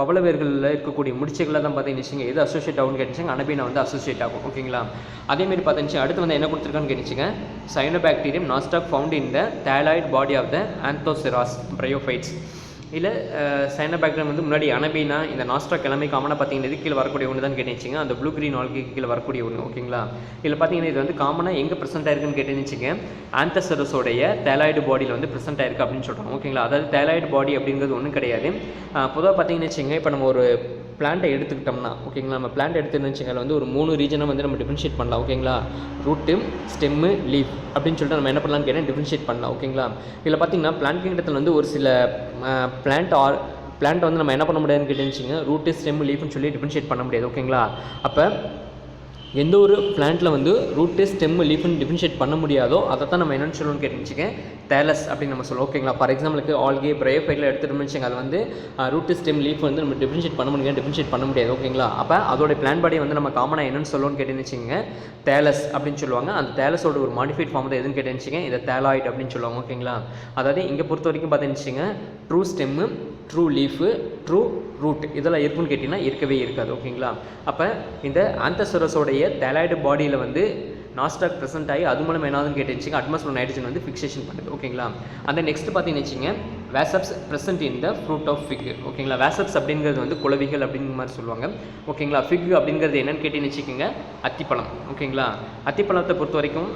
பவளவேர்களில் இருக்கக்கூடிய முடிச்சுகளில் தான் பார்த்தீங்கன்னு எது அசோசியேட் ஆகும்னு கேட்டுச்சிங்க அனபீனா வந்து அசோசியேட் ஆகும். ஓகேங்களா? அதேமாதிரி பார்த்துச்சு அடுத்து வந்து என்ன கொடுத்துருக்கான்னு கேட்டுச்சிங்க cyanobacterium Nostoc found in the thalloid body of the Anthoceros bryophytes. இல்லை சைனோபாக்டீரியம் வந்து முன்னாடி அனபீனா இந்த நாஸ்டாக் எல்லாமே காமனாக பார்த்தீங்கன்னா இது கீழே வரக்கூடிய ஒன்று தான் கேட்டுச்சிங்க அந்த ப்ளூ க்ரீன் ஆல்கே கீழே வரக்கூடிய ஒன்று. ஓகேங்களா? இதில் பார்த்தீங்கன்னா இது வந்து காமனாக எங்கே ப்ரெசென்ட் ஆயிருக்குன்னு கேட்டுச்சிங்க ஆந்தோசெராஸோடைய தேலாய்டு பாடியில் வந்து ப்ரெசென்ட் ஆயிருக்கு அப்படின்னு சொல்கிறாங்க. ஓகேங்களா? அதாவது தேலாய்டு பாடி அப்படிங்கிறது ஒன்றும் கிடையாது. பொதுவாக பார்த்தீங்கன்னு வச்சுங்க இப்போ நம்ம ஒரு பிளான்ட்டை எடுத்துக்கிட்டோம்னா ஓகேங்களா நம்ம பிளான்ட் எடுத்துன்னு வச்சுக்கல வந்து ஒரு 3 ரீஜனை வந்து நம்ம டிஃபரன்ஷியேட் பண்ணலாம். ஓகேங்களா? ரூட்டு ஸ்டெம்மு லீஃப் அப்படின்னு சொல்லிட்டு நம்ம என்ன பண்ணலாம்னு கேட்டால் டிஃபரன்ஷியேட் பண்ணலாம். ஓகேங்களா? இதில் பார்த்தீங்கன்னா பிளான்ட் கிங்டத்தில் வந்து ஒரு சில பிளான்ட் வந்து நம்ம என்ன பண்ண முடியாதுன்னு கேட்டுச்சிங்க ரூட்டு ஸ்டெம்மு லீஃப்னு சொல்லி டிஃபரன்ஷியேட் பண்ண முடியாது. ஓகேங்களா? அப்போ எந்த ஒரு பிளான்ட்டில் வந்து ரூட்டு ஸ்டெம் லீஃப்னு டிஃபரன்ஷியேட் பண்ண முடியாதோ அதை தான் நம்ம என்னென்னு சொல்லணும்னு கேட்டுச்சுங்க தேலஸ் அப்படின்னு நம்ம சொல்லுவோம். ஓகேங்களா. ஃபார் எக்ஸாம்பிளுக்கு ஆல்கே பிரயோஃபைட்டில் எடுத்துகிட்டோம்னு வச்சுங்க, அது வந்து ரூட்டு ஸ்டெம் லீஃப் வந்து நம்ம டிஃபரன்ஷியேட் பண்ண முடியாது. ஓகேங்களா. அப்போ அதோட பிளான் பாடி வந்து நம்ம காமனாக என்னென்னு சொல்லணும்னு கேட்டுச்சுங்க தேலஸ் அப்படின்னு சொல்லுவாங்க. அந்த தேலஸோட ஒரு மாடிஃபைட் ஃபார்ம் தான் எதுன்னு கேட்டுச்சுங்க இந்த தேலாய்டு அப்படின்னு சொல்லுவாங்க. ஓகேங்களா. அதாவது இங்கே பொறுத்த வரைக்கும் பார்த்துச்சுங்க true stem, true leaf, true root இதெல்லாம் இருக்குன்னு கேட்டிங்கன்னா இருக்கவே இருக்காது. ஓகேங்களா. அப்போ இந்த ஆந்தசோரஸோடைய தேலாய்டு பாடியில் வந்து நாஸ்டாக் ப்ரெசென்ட் ஆகி அது மூலம் என்னாதுன்னு கேட்டுச்சுங்க அட்மாஸ்பியர் நைட்ரஜன் வந்து ஃபிக்சேஷன் பண்ணுது. ஓகேங்களா. அந்த நெக்ஸ்ட் பார்த்தீங்கன்னு வச்சுங்க wasps present in the fruit of fig. ஓகேங்களா. வேசப்ஸ் அப்படிங்கிறது வந்து குளவிகள் அப்படிங்கிற மாதிரி சொல்லுவாங்க. ஓகேங்களா. ஃபிக் அப்படிங்கிறது என்னன்னு கேட்டீங்கன்னு வச்சுக்கோங்க அத்திப்பழம். ஓகேங்களா. அத்திப்பழத்தை பொறுத்த வரைக்கும்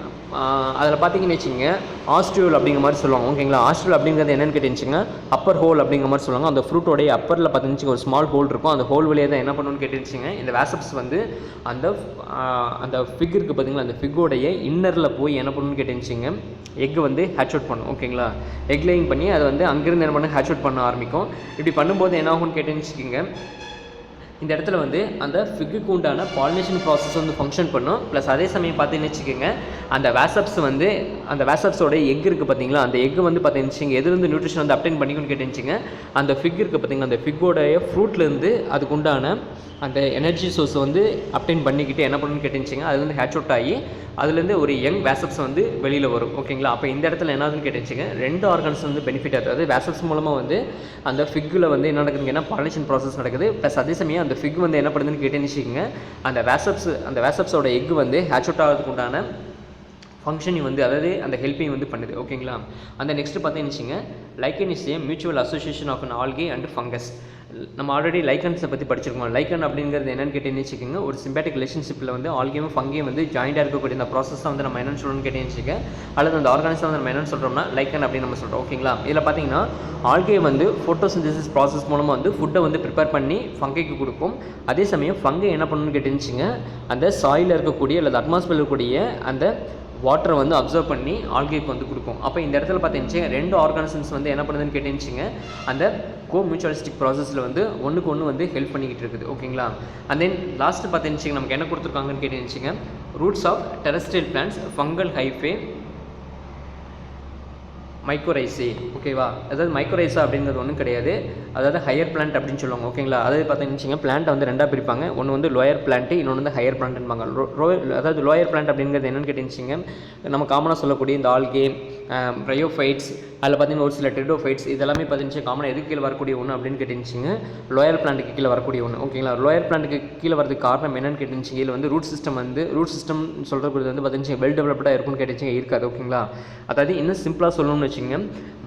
அதில் பார்த்தீங்கன்னு வச்சுங்க ஆஸ்ட்ரியோல் அப்படிங்கிற மாதிரி சொல்லுவாங்க. ஓகேங்களா. ஆஸ்ட்ரியோல் அப்படிங்கிறது என்னென்னு கேட்டுச்சுங்க அப்பர் ஹோல் அப்படிங்கிற மாதிரி சொல்லுவாங்க. அந்த ஃப்ரூட்டோடைய அப்பரில் பார்த்துச்சு ஒரு ஸ்மால் ஹோல் இருக்கும். அந்த ஹோல் வழியாக தான் என்ன பண்ணணும்னு கேட்டுச்சுங்க இந்த வேசப்ஸ் வந்து அந்த ஃபிக் இருக்குது பார்த்தீங்களா, அந்த ஃபிக்கோடைய இன்னரில் போய் என்ன பண்ணணும்னு கேட்டுச்சுங்க எக் வந்து ஹேட்ச் அவுட் பண்ணும். ஓகேங்களா. எக் லேயிங் பண்ணி அதை வந்து அங்கேருந்து என்ன பண்ண ஹேட்ச் அவுட் பண்ண ஆரம்பிக்கும். இப்படி பண்ணும்போது என்ன ஆகும்னு கேட்டுச்சுக்கிங்க இந்த இடத்துல வந்து அந்த ஃபிக்குக்கு உண்டான பாலினேஷன் ப்ராசஸ் வந்து ஃபங்க்ஷன் பண்ணும். ப்ளஸ் அதே சமயம் பார்த்தீங்கன்னு வச்சுக்கோங்க அந்த வேசப்ஸ் வந்து அந்த வேசப்ஸோட எக் இருக்குது பார்த்தீங்களா, அந்த எக் வந்து பார்த்தீங்கன்னு எதுலேருந்து நியூட்ரிஷன் வந்து அப்டைன் பண்ணிக்கணும்னு கேட்டுச்சுங்க அந்த ஃபிக் இருக்குது பார்த்தீங்களா, அந்த ஃபிக்கோடைய ஃப்ரூட்லேருந்து அதுக்கு உண்டான அந்த எனர்ஜி சோர்ஸை வந்து அப்டைன் பண்ணிக்கிட்டு என்ன பண்ணணும்னு கேட்டுச்சுங்க அதுலேருந்து ஹேட்ச் அவுட் ஆகி அதுலேருந்து ஒரு யங் வேசப்ஸ் வந்து வெளியில் வரும். ஓகேங்களா. அப்போ இந்த இடத்துல என்னதுன்னு கேட்டுச்சுங்க ரெண்டு ஆர்கன்ஸ் வந்து பெனிஃபிட் ஆகுது. அதாவது வேசப்ஸ் மூலமாக வந்து அந்த ஃபிக்கில் வந்து என்ன நடக்குதுங்கன்னா பாலினேஷன் ப்ராசஸ் நடக்குது. ப்ளஸ் அதே சமயம் அந்த ஃபிக் வந்து என்ன பண்ணுதுன்னு கேட்டுச்சுங்க அந்த வேசப்ஸோட எக் வந்து ஹேட்ச் அவுட் ஆகிறதுக்கு உண்டான ஃபங்க்ஷனிங் வந்து அதாவது அந்த ஹெல்ப்பிங் வந்து பண்ணுது. ஓகேங்களா. அந்த நெக்ஸ்ட் பார்த்தீங்கன்னு lichen is a mutual association of an algae and fungus. நம்ம ஆல்ரெடி லைக்கன்ஸை பற்றி படிச்சிருக்கோம். லைக்கன் அப்படிங்கிறது என்னென்னு கேட்டீங்கன்னு வச்சுக்கோங்க ஒரு சிம்பேட்டிக் ரிலேஷன்ஷிப்பில் வந்து ஆல்கேயும் ஃபங்கையும் வந்து ஜாயிண்டாக இருக்கக்கூடிய இந்த ப்ராசஸ் தான் வந்து நம்ம என்னென்னு சொல்லணும்னு கேட்டீங்கன்னு வச்சுக்கோங்க அல்லது அந்த ஆர்கானிசம் வந்து நம்ம என்னென்னு சொல்கிறோம்னா லைக்கன் அப்படின்னு நம்ம சொல்கிறோம். ஓகேங்களா. இதில் பார்த்தீங்கன்னா ஆல்கே வந்து ஃபோட்டோசிந்தசிஸ் ப்ராசஸ் மூலமாக வந்து ஃபுட்டை வந்து ப்ரிப்பேர் பண்ணி ஃபங்கைக்கு கொடுக்கும். அதே சமயம் ஃபங்கை என்ன பண்ணணும்னு கேட்டுச்சுங்க அந்த சாயில் இருக்கக்கூடிய அல்லது அட்மாஸ்பியரில் இருக்கக்கூடிய அந்த வாட்டரை வந்து அப்சர்வ் பண்ணி ஆல்கேக்கு வந்து கொடுக்கும். அப்போ இந்த இடத்துல பார்த்தீங்கன்னா ரெண்டு ஆர்கானிசம்ஸ் வந்து என்ன பண்ணுதுன்னு கேட்டுச்சுங்க அந்த மியூச்சுவலிஸ்டிக் ப்ராசஸில் வந்து ஒன்றுக்கு ஒன்று வந்து ஹெல்ப் பண்ணிக்கிட்டு இருக்குது. ஓகேங்களா. அண்ட் தென் லாஸ்ட்டு பார்த்தீங்கன்னு நமக்கு என்ன கொடுத்துருக்காங்கன்னு கேட்டுச்சுங்க roots of terrestrial plants fungal hyphae mycorrhizae. ஓகேவா. அதாவது மைக்ரோரைசா அப்படிங்கிறது ஒன்றும் கிடையாது, அதாவது ஹையர் பிளான்ட் அப்படின்னு சொல்லுவாங்க. ஓகேங்களா. அதாவது பார்த்தீங்கன்னு பிளான்ட்டை வந்து ரெண்டாக பிரிப்பாங்க. ஒன்று வந்து லோயர் பிளான்ட்டு, இன்னொன்று வந்து ஹையர் பிளான்ட்பாங்க. அதாவது லோயர் பிளான்ட் அப்படிங்கிறது என்னென்னு கேட்டுச்சுங்க நம்ம காமனாக சொல்லக்கூடிய இந்த ஆல்கே பிரயோஃபைட்ஸ் அதில் பார்த்தீங்கன்னா ஒரு சில டெரிடோஃபைட்ஸ் இதெல்லாமே பார்த்தீங்கன்னா காமனாக எதுக்கு கீழே வரக்கூடிய ஒன்று அப்படின்னு கேட்டுச்சுங்க லோயர் பிளான்ட்டுக்கு கீழே வரக்கூடிய ஒன்று. ஓகேங்களா. லோயர் பிளான்ட்டுக்கு கீழே வரதுக்கு காரணம் என்னென்னு கேட்டுச்சு இதில் வந்து ரூட் சிஸ்டம் சொல்கிறது வந்து பார்த்தீங்கன்னா வெல் டெவலப்டாக இருக்கும்னு கேட்டுச்சுங்க இருக்காது. ஓகேங்களா. அதாவது இன்னும் சிம்பிளாக சொல்லணும்னு வச்சுங்க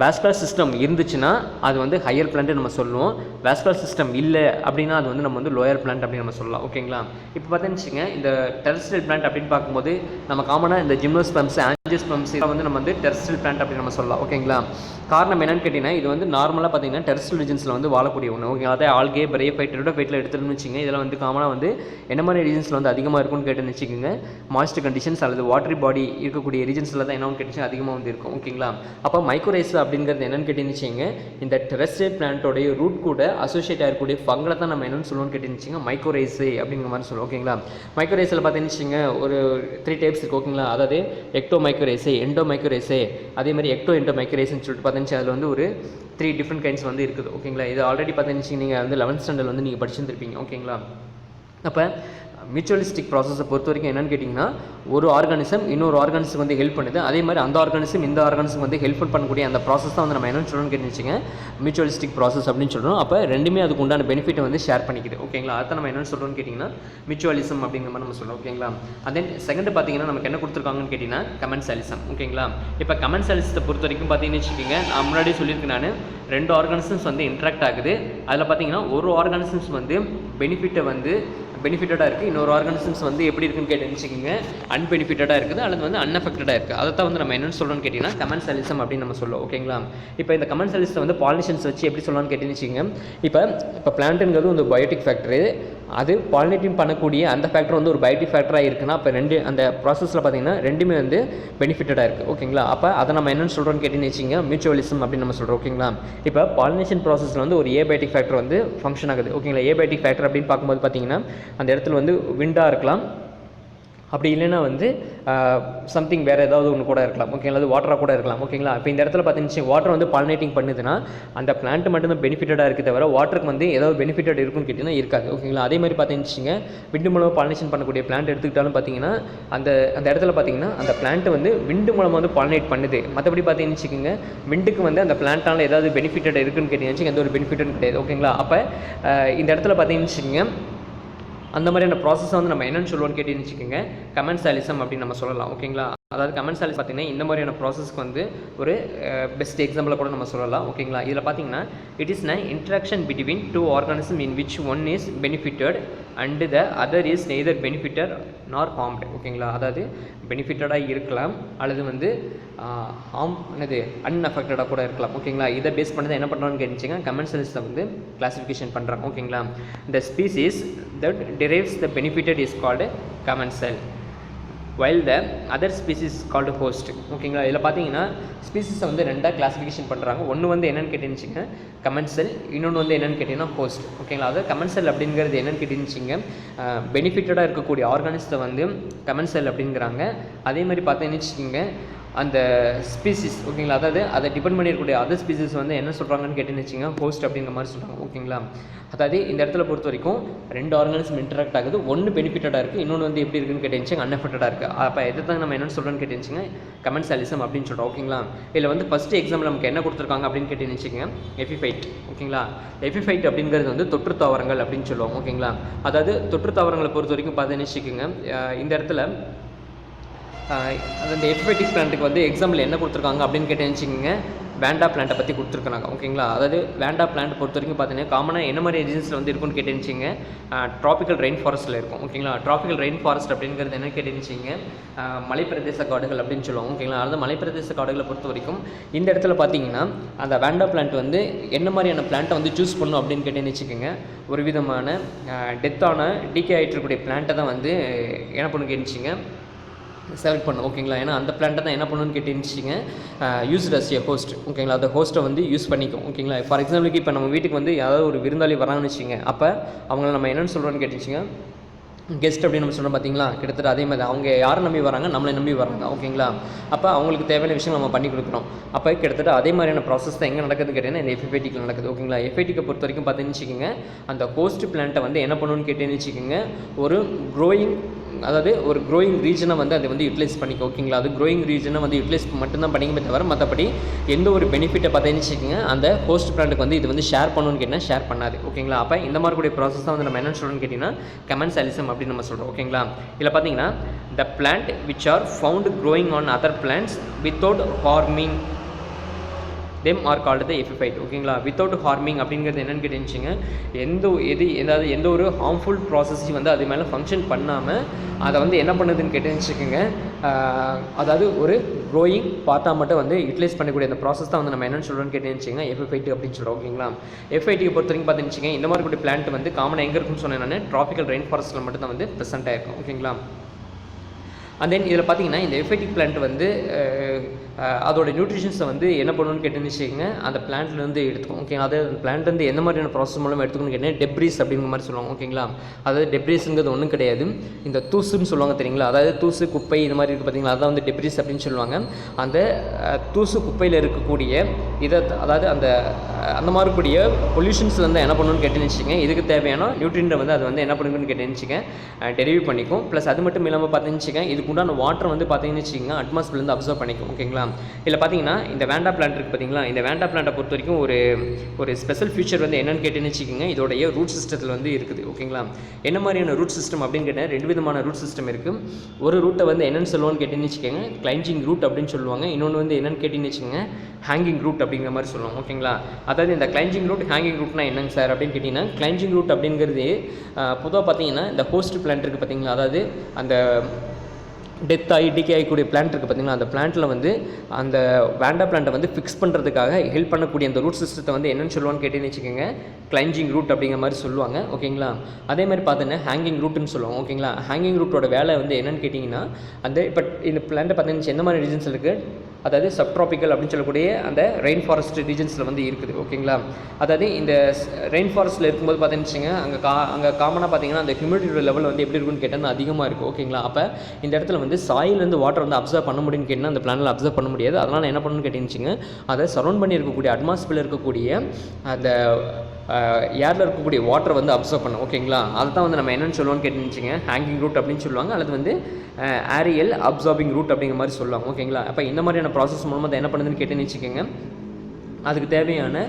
வாஸ்குலர் சிஸ்டம் இருந்துச்சுன்னா அது வந்து ஹையர் பிளான்ட்டு நம்ம சொல்லுவோம். வாஸ்குலர் சிஸ்டம் இல்லை அப்படின்னா அது வந்து நம்ம வந்து லோயர் பிளான்ட் அப்படின்னு நம்ம சொல்லலாம். ஓகேங்களா. இப்போ பார்த்தீங்கன்னா இந்த டெரஸ்ட்ரியல் பிளான்ட் அப்படின்னு பார்க்கும்போது நம்ம காமனாக இந்த ஜிம்னோஸ்பம்ஸ் ஆஞ்சியோஸ்பம்ஸ் இதை வந்து நம்ம வந்து டெரஸ்ட்ரியல் பிளான்ட் அப்படின்னு நம்ம சொல்லலாம். ஓகேங்களா. காரணம் என்னன்னு கேட்டிங்கன்னா இது வந்து நார்மலாக பார்த்தீங்கன்னா டெரஸ்ட்ரியல் ரீஜன்ஸில் வந்து வாழக்கூடிய ஒன்று. ஓகே. அதே ஆல்கே பிரயோஃபைட் டெரிடோஃபைட்டில் எடுத்துன்னு வச்சுங்க இதில் வந்து காமனாக வந்து என்ன மாதிரி ரீஜன்ஸில் வந்து அதிகமாக இருக்கும்னு கேட்டுன்னு வச்சுக்கோங்க மாய்ஸ்ட் கண்டிஷன்ஸ் அல்லது வாட்டரி பாடி இருக்கக்கூடிய ரீஜன்ஸில் தான் என்னன்னு கேட்டுச்சு அதிகமாக வந்து இருக்கும். ஓகேங்களா. அப்போ மைக்ரோரைஸ் அப்படிங்கிறது என்னென்னு கேட்டுன்னு வச்சுங்க இந்த டெரஸ்ட்ரியல் பிளான்ட்டோடைய ரூட் கூட அசோசியேட் ஆகக்கூடிய ஃபங்களை தான் நம்ம என்னென்னு சொல்லுவோம்னு கேட்டுன்னு வச்சுங்க மைக்ரோரைஸே அப்படிங்கிற மாதிரி சொல்லுவோம். ஓகேங்களா. மைக்ரோரைஸில் பார்த்தீங்கன்னு வச்சுங்க ஒரு 3 டைப்ஸ் இருக்குது. ஓகேங்களா. அதாவது எக்டோ மைக்ரோரைஸே, எண்டோ மைக்ரோரைஸே, அதே மாதிரி எக்டோ எண்டோ மைக்ரோரைஸ்ன்னு சொல்லிட்டு பார்த்தீங்கன்னா அதில் வந்து ஒரு 3 டிஃப்ரெண்ட் கைண்ட்ஸ் வந்து இருக்குது. ஓகேங்களா. இது ஆல்ரெடி பார்த்தீங்கன்னு நீங்கள் வந்து 11th ஸ்டாண்டர்ட் வந்து நீங்கள் படிச்சுருப்பீங்க. ஓகேங்களா. அப்போ மியூச்சுவலிஸ்டிக் ப்ராசஸை பொறுத்த வரைக்கும் என்னென்னு கேட்டிங்கன்னா ஒரு ஆர்கானிசம் இன்னொரு ஆர்கானிஸுக்கு வந்து ஹெல்ப் பண்ணுது. அதே மாதிரி அந்த ஆர்கானிசம் இந்த ஆர்கானிஸுக்கு வந்து ஹெல்ப் பண்ணக்கூடிய அந்த ப்ராசஸ் தான் வந்து நம்ம என்னென்னு சொல்லணும்னு கேட்டுச்சுங்க மியூச்சுவலிஸ்டிக் ப்ராசஸ் அப்படின்னு சொல்கிறோம். அப்போ ரெண்டுமே அதுக்கு உண்டான பெனிஃபிட்டை வந்து ஷேர் பண்ணிக்குது. ஓகேங்களா. அதை நம்ம என்னென்னு சொல்கிறோம்னு கேட்டிங்கன்னா மியூச்சுவலிசம் அப்படிங்கிற மாதிரி நம்ம சொல்கிறோம். ஓகேங்களா. அதே செகண்ட் பார்த்தீங்கன்னா நமக்கு என்ன கொடுத்துருக்காங்கன்னு கேட்டிங்கன்னா கமென்சாலிசம். ஓகேங்களா. இப்போ கமென்சாலிசத்தை பொறுத்த வரைக்கும் பார்த்தீங்கன்னு வச்சுக்கோங்க நான் முன்னாடியே சொல்லியிருக்கேன் நான் 2 ஆர்கானிசம்ஸ் வந்து இன்ட்ராக்ட் ஆகுது. அதில் பார்த்தீங்கன்னா ஒரு ஆர்கானிசம்ஸ் வந்து பெனிஃபிட்டடாக இருக்குது, இன்னொரு ஆர்கானிசம்ஸ் வந்து எப்படி இருக்குன்னு கேட்டுச்சுக்கோங்க அன்பெனிஃபிட்டடாக இருக்குது அல்லது வந்து அன்அஃபெக்டடாக இருக்குது. அதை தான் வந்து நம்ம என்னென்னு சொல்கிறோம்னு கேட்டிங்கன்னா கமென்சாலிசம் அப்படின்னு நம்ம சொல்லுவோம். ஓகேங்களா. இப்போ இந்த கமென்சாலிசத்தை வந்து பாலினேஷன்ஸ் வச்சு எப்படி சொல்லலாம்னு கேட்டுச்சுங்க இப்போ பிளான்ட்டுங்கிறது வந்து பயோட்டிக் ஃபேக்டரு, அது பாலினேட்டிங் பண்ணக்கூடிய அந்த ஃபேக்டர் வந்து ஒரு பயோட்டிக் ஃபேக்டராக இருக்குன்னா அப்போ அந்த ப்ராசஸில் பார்த்தீங்கன்னா ரெண்டுமே வந்து பெனிஃபிட்டடாக இருக்குது. ஓகேங்களா. அப்போ அதை நம்ம என்னென்னு சொல்கிறோம்னு கேட்டுன்னு வச்சுங்க மியூச்சுவலிசம் அப்படின்னு நம்ம சொல்கிறோம். ஓகேங்களா. இப்போ பாலினேஷன் ப்ராசஸில் வந்து ஒரு ஏபயோட்டிக் ஃபேக்டர் வந்து ஃபங்க்ஷன் ஆகுது. ஓகேங்களா. ஏபயோட்டிக் ஃபேக்டர் அப்படின்னு பார்க்கும்போது பார்த்தீங்கன்னா அந்த இடத்துல வந்து விண்டாக இருக்கலாம், அப்படி இல்லைன்னா வந்து சம்திங் வேறு ஏதாவது ஒன்று கூட இருக்கலாம், ஓகேங்களா, அது வாட்டராக கூட இருக்கலாம், ஓகேங்களா. இப்போ இந்த இடத்துல பார்த்தீங்கன்னா வாட்டர் வந்து பாலினேட்டிங் பண்ணுதுன்னா அந்த பிளான்ட் மட்டும் தான் பெனிஃபிட்டடாக இருக்குது தவிர வாட்டருக்கு வந்து ஏதாவது பெனிஃபிட்டட் இருக்குன்னு கேட்டிங்கன்னா இருக்காது, ஓகேங்களா. அதே மாதிரி பார்த்தீங்கன்னா விண்டு மூலமாக பாலினேஷன் பண்ணக்கூடிய பிளான்ட் எடுத்துக்கிட்டாலும் பார்த்தீங்கன்னா அந்த அந்த இடத்துல பார்த்தீங்கன்னா அந்த பிளான்ட் வந்து விண்டு மூலமாக வந்து பாலினேட் பண்ணுது. மற்றபடி பார்த்தீங்கன்னு வச்சுக்கோங்க விண்டுக்கு வந்து அந்த பிளான்ட்டால் ஏதாவது பெனிஃபிட்டட் இருக்குன்னு கேட்டிங்கன்னா எந்த ஒரு பெனிஃபிட்டும் கிடையாது, ஓகேங்களா. அப்போ இந்த இடத்துல பார்த்தீங்கன்னு வச்சுக்கோங்க அந்த மாதிரியான ப்ராசஸை வந்து நம்ம என்னென்னு சொல்லுவோம்னு கேட்டீங்கன்னு வச்சுக்கோங்க கமென்சாலிசம் அப்படின்னு நம்ம சொல்லலாம், ஓகேங்களா. அதாவது கமென்சாலிசம் பார்த்தீங்கன்னா இந்த மாதிரியான ப்ராசஸ்க்கு வந்து ஒரு பெஸ்ட் எக்ஸாம்பிளை கூட நம்ம சொல்லலாம், ஓகேங்களா. இதில் பார்த்தீங்கன்னா it is an interaction between two organisms in which one is benefited and the other is neither benefited nor harmed, ஓகேங்களா. அதாவது பெனிஃபிட்டடாக இருக்கலாம் அல்லது வந்து அன்அஃபெக்டடாக கூட இருக்கலாம், ஓகேங்களா. இதை பேஸ் பண்ணி தான் என்ன பண்ணுறான்னு கேட்டுச்சிங்க கமென்சாலிசத்தை வந்து கிளாசிஃபிகேஷன் பண்ணுறாங்க, ஓகேங்களா. the species that derives the benefited is called commensal while the other species is called host, ஓகேங்களா. இதில் பார்த்தீங்கன்னா ஸ்பீசிஸை வந்து ரெண்டாக கிளாஸிஃபிகேஷன் பண்ணுறாங்க. ஒன்று வந்து என்னென்னு கேட்டுருந்துச்சிங்க கமென்சல், இன்னொன்று வந்து என்னென்னு கேட்டிங்கன்னா ஹோஸ்ட், ஓகேங்களா. அதாவது கமென்சல் அப்படிங்கிறது என்னென்னு கேட்டுருந்துச்சிங்க பெனிஃபிட்டடாக இருக்கக்கூடிய ஆர்கானிஸை வந்து கமென்சல் அப்படிங்கிறாங்க. அதே மாதிரி பார்த்தீங்கன்னு வச்சுக்கோங்க அந்த ஸ்பீசிஸ், ஓகேங்களா, அதாவது அதை டிபெண்ட் பண்ணியிருக்கக்கூடிய அதர் ஸ்பீசிஸ் வந்து என்ன சொல்கிறாங்கன்னு கேட்டுன்னு வச்சுங்க ஹோஸ்ட் அப்படிங்கிற மாதிரி சொல்கிறாங்க, ஓகேங்களா. அதாவது இந்த இடத்துல பொறுத்த வரைக்கும் ரெண்டு ஆர்கானிசம் இன்டராக்ட் ஆகுது, ஒன்று பெனிஃபிட்டடாக இருக்குது, இன்னொன்று வந்து எப்படி இருக்குன்னு கேட்டுச்சு அன்எஃபெக்டடாக இருக்குது. அப்போ எதை தான் நம்ம என்னென்னு சொல்கிறோன்னு கேட்டுச்சுங்க கமென்சாலிசம் அப்படின்னு சொல்கிறோம், ஓகேங்களா. இதில் வந்து ஃபஸ்ட்டு எக்ஸாம்பிள் நமக்கு என்ன கொடுத்துருக்காங்க அப்படின்னு கேட்டுன்னு வச்சுங்க எபிஃபைட், ஓகேங்களா. எபிஃபைட் அப்படிங்கிறது வந்து தொற்று தாவரங்கள் அப்படின்னு சொல்லுவோம், ஓகேங்களா. அதாவது தொற்று தாவரங்களை பொறுத்த வரைக்கும் பார்த்தீங்கன்னு வச்சுக்கோங்க இந்த இடத்துல அந்த எபிஃபைட்டிக் பிளான்ட்டுக்கு வந்து எக்ஸாம்பிள் என்ன கொடுத்துருக்காங்க அப்படின்னு கேட்டேன்னு வச்சுக்கோங்க வேண்டா பிளான்ட்டை பற்றி கொடுத்துருக்காங்க, ஓகேங்களா. அதாவது வேண்டா பிளான்ட் பொறுத்த வரைக்கும் பார்த்தீங்கன்னா காமனாக என்ன மாதிரி ரீஜன்ஸில் வந்து இருக்குன்னு கேட்டுருந்துச்சிங்க ட்ராபிக்கல் ரெயின் ஃபாரஸ்ட்டில் இருக்கும், ஓகேங்களா. ட்ராபிக்கல் ரெயின் ஃபாரஸ்ட் அப்படிங்கிறது என்ன கேட்டுருந்துச்சிங்க மலைப்பிரதேச காடுகள் அப்படின்னு சொல்லுவாங்க, ஓகேங்களா. அதாவது மலைப்பிரதேச காடுகளை பொறுத்த வரைக்கும் இந்த இடத்துல பார்த்தீங்கன்னா அந்த வேண்டா பிளான்ட் வந்து என்ன மாதிரியான பிளான்ட்டை வந்து சூஸ் பண்ணணும் அப்படின்னு கேட்டேன்னு வச்சுக்கோங்க ஒரு விதமான டெத்தான டிகே ஆகிட்டு இருக்கக்கூடிய பிளான்ட்டை தான் வந்து என்ன பண்ணு கேட்டுச்சிங்க செலக்ட் பண்ணும், ஓகேங்களா. ஏன்னா அந்த பிளான்ட்டை தான் என்ன பண்ணணும்னு கேட்டுருந்துச்சிங்க யூஸ்ட் அஸ் எ ஹோஸ்ட், ஓகேங்களா. அந்த ஹோஸ்ட்டை வந்து யூஸ் பண்ணிக்கும், ஓகேங்களா. ஃபார் எக்ஸாம்பிளுக்கு இப்போ நம்ம வீட்டுக்கு வந்து யாராவது ஒரு விருந்தாளி வராங்கன்னு வச்சுங்க அப்போ அவங்கள நம்ம என்னென்னு சொல்கிறோன்னு கேட்டுச்சிங்க கெஸ்ட் அப்படின்னு நம்ம சொல்கிறோம் பார்த்தீங்களா. கிட்டத்தட்ட அதே மாதிரி அவங்க யாரை நம்பி வராங்க நம்மளை நம்பி வராங்க, ஓகேங்களா. அப்போ அவங்களுக்கு தேவையான விஷயம் நம்ம பண்ணி கொடுக்குறோம். அப்போ கிட்டத்தட்ட அதே மாதிரியான ப்ராசஸ் தான் எங்கே நடக்குதுன்னு கேட்டீங்கன்னா இந்த எஃபிஃபைட்டிக்கில் நடக்குது, ஓகேங்களா. எஃபிஃபைட்டிக்கை பொறுத்த வரைக்கும் பார்த்தீங்கன்னு வச்சுக்கோங்க அந்த ஹோஸ்ட் பிளான்ட்டை வந்து என்ன பண்ணணும்னு கேட்டேன்னு வச்சுக்கோங்க ஒரு க்ரோயிங் அதாவது ஒரு க்ரோயிங் ரீஜனை வந்து அதை வந்து யூட்டிலைஸ் பண்ணிக்கும், ஓகேங்களா. அது க்ரோயிங் ரீஜனை வந்து யூட்டிலைஸ் மட்டும்தான் பண்ணிக்குமே தவிர மற்றபடி எந்த ஒரு பெனிஃபிட்டை பார்த்தீங்கன்னு வச்சுக்கோங்க அந்த ஹோஸ்ட் பிளான்ட்டுக்கு வந்து இது வந்து ஷேர் பண்ணணும்னு கேட்டால் ஷேர் பண்ணாது, ஓகேங்களா. அப்போ இந்த மாதிரி கூடிய ப்ராசஸ் தான் வந்து நம்ம என்ன சொல்கிறோம்னு கேட்டிங்கன்னா கமென்சாலிசம் அப்படின்னு நம்ம சொல்கிறோம், ஓகேங்களா. இதில் பார்த்தீங்கன்னா the plant which are found growing on other plants without harming them are called the epiphyte, ஓகேங்களா. வித்தவுட் ஹார்மிங் அப்படிங்கிறது என்னென்னு கேட்டுச்சுங்க எந்த ஒரு ஹார்ம்ஃபுல் ப்ராசஸையும் வந்து அது மேலே ஃபங்க்ஷன் பண்ணாமல் அதை வந்து என்ன பண்ணுதுன்னு கேட்டுச்சுக்கோங்க அதாவது ஒரு க்ரோயிங் பார்த்தா மட்டும் வந்து யூட்டிலைஸ் பண்ணக்கூடிய அந்த ப்ராசஸ் தான் வந்து நம்ம என்னென்னு சொல்கிறோன்னு கேட்டுச்சுங்க எபிஃபைட் அப்படின்னு சொல்கிறோம், ஓகேங்களா. எபிஃபைட்டுக்கு பொறுத்த வரைக்கும் பார்த்துச்சுங்க இந்த மாதிரி கூடிய பிளான்ட் வந்து காமனாக எங்கே இருக்குன்னு சொன்னேன் நான் ட்ராபிக்கல் ரெயின் ஃபாரஸ்ட்டில் மட்டும் தான் வந்து ப்ரெசென்ட்டாக இருக்கும், ஓகேங்களா. அண்ட் தென் இதில் பார்த்தீங்கன்னா இந்த எஃபெக்டிக் பிளான்ட் வந்து அதோட நியூட்ரிஷன்ஸை வந்து என்ன பண்ணணும்னு கேட்டுன்னு வச்சுக்கோங்க அந்த பிளான்ட்லேருந்து எடுத்துக்கும், ஓகேங்களா. அதாவது அந்த பிளான்ட் வந்து எந்த மாதிரியான ப்ராசஸ் மூலமாக எடுத்துக்கணும்னு கேட்டால் டெப்ரீஸ் அப்படிங்கிற மாதிரி சொல்லுவாங்க, ஓகேங்களா. அதாவது டெப்ரீஸுங்கிறது ஒன்றும் கிடையாது, இந்த தூசுன்னு சொல்லுவாங்க தெரியுங்களா. அதாவது தூசு குப்பை இந்த மாதிரி இருக்குது பார்த்தீங்களா அதான் வந்து டெப்ரீஸ் அப்படின்னு சொல்லுவாங்க. அந்த தூசு குப்பையில் இருக்கக்கூடிய இதை அதாவது அந்த மாதிரி கூடிய பொல்யூஷன்ஸ் வந்து என்ன பண்ணணும்னு கேட்டுன்னு வச்சுக்கோங்க இதுக்கு தேவையான நியூட்ரியன்ட்டை வந்து அது வந்து என்ன பண்ணுங்கன்னு கேட்டுன்னு வச்சுக்கோங்க டெரிவ் பண்ணிக்கும். ப்ளஸ் அது மட்டும் இல்லாமல் பார்த்துன்னு வச்சுக்கோங்க இதுக்கு உண்டான வாட்டர் வந்து பார்த்தீங்கன்னு வச்சுக்கோங்க அட்மாஸ்பியர்லேருந்து அப்சர்வ் பண்ணிக்கும், ஓகேங்களா. இதில் பார்த்தீங்கன்னா இந்த வேண்டா பிளான்ட் இருக்குது பார்த்தீங்களா இந்த வேண்டா பிளான்ட்டை பொறுத்த வரைக்கும் ஒரு ஸ்பெஷல் ஃபீச்சர் வந்து என்னென்னு கேட்டுன்னு வச்சுக்கோங்க இதோடைய ரூட் சிஸ்டத்தில் வந்து இருக்குது, ஓகேங்களா. என்ன மாதிரியான ரூட் சிஸ்டம் அப்படின்னு கேட்டால் ரெண்டு விதமான ரூட் சிஸ்டம் இருக்குது. ஒரு ரூட்டை வந்து என்னென்னு சொல்லுவான்னு கேட்டுன்னு வச்சுக்கோங்க கிளைஞ்சிங் ரூட் அப்படின்னு சொல்லுவாங்க. இன்னொன்று வந்து என்னென்னு கேட்டுன்னு வச்சுக்கோங்க ஹேங்கிங் ரூட் அப்படிங்கிற மாதிரி சொல்லுவாங்க, ஓகேங்களா. அதாவது இந்த கிளைஞ்சிங் ரூட் ஹேங்கிங் ரூட்னா என்னங்க சார் அப்படின்னு கேட்டிங்கன்னா கிளைஞ்சிங் ரூட் அப்படிங்கிறது பொதுவாக பார்த்தீங்கன்னா இந்த ஹோஸ்ட் பிளான்ட் இருக்குது பார்த்தீங்களா அதாவது அந்த டெத் ஆகி டிகே ஆகக்கூடிய பிளான்ட் இருக்குது பார்த்தீங்கன்னா அந்த பிளான்ட்டில் வந்து அந்த வேண்டா பிளான்ட்டை வந்து ஃபிக்ஸ் பண்ணுறதுக்காக ஹெல்ப் பண்ணக்கூடிய அந்த ரூட் சிஸ்டத்தை வந்து என்னென்னு சொல்லுவான்னு கேட்டேன்னு வச்சுக்கோங்க கிளைஞ்சிங் ரூட் அப்படிங்கிற மாதிரி சொல்லுவாங்க, ஓகேங்களா. அதே மாதிரி பார்த்தீங்கன்னா ஹேங்கிங் ரூட்டுன்னு சொல்லுவாங்க, ஓகேங்களா. ஹேங்கிங் ரூட்டோட வேலை வந்து என்னென்னு கேட்டிங்கன்னா அந்த இப்போ இந்த பிளான்ட்டை பார்த்தீங்கன்னா எந்த மாதிரி ரீசன்ஸ் இருக்குது அதாவது சப்ட்ராபிக்கல் அப்படின்னு சொல்லக்கூடிய அந்த ரெயின் ஃபாரஸ்ட் ரீஜன்ஸில் வந்து இருக்குது. ஓகேங்களா, அதாவது இந்த ரெயின் ஃபாரஸ்ட்டில் இருக்கும்போது பார்த்தீங்கன்னு அங்கே காமனாக பார்த்தீங்கன்னா அந்த ஹியூமிடிட்டி லெவல் வந்து எப்படி இருக்குன்னு கேட்டால் அதிகமாக இருக்கும். ஓகேங்களா, அப்போ இந்த இடத்துல வந்து சாயிலேருந்து வாட்டர் வந்து அப்சர்வ் பண்ண முடியும்னு கேட்டால் அந்த பிளானில் அப்சர்வ் பண்ண முடியாது. அதனால் என்ன பண்ணணும்னு கேட்டீங்கன்னு அதை சரௌண்ட் பண்ணி இருக்கக்கூடிய அட்மாஸ்பியரில் இருக்கக்கூடிய அந்த ஏரில் இருக்கக்கூடிய வாட்டர் வந்து அப்சர்வ் பண்ணும். ஓகேங்களா, அதை தான் வந்து நம்ம என்னென்னு சொல்லுவோம்னு கேட்டுச்சுங்க ஹேங்கிங் ரூட் அப்படின்னு சொல்லுவாங்க, அல்லது வந்து ஏரியல் அப்சார்பிங் ரூட் அப்படிங்கிற மாதிரி சொல்லுவாங்க. ஓகேங்களா, அப்போ இந்த மாதிரியான ப்ராசஸ் மூலமாக அதை என்ன பண்ணுதுன்னு கேட்டுன்னு வச்சுக்கோங்க, அதுக்கு தேவையான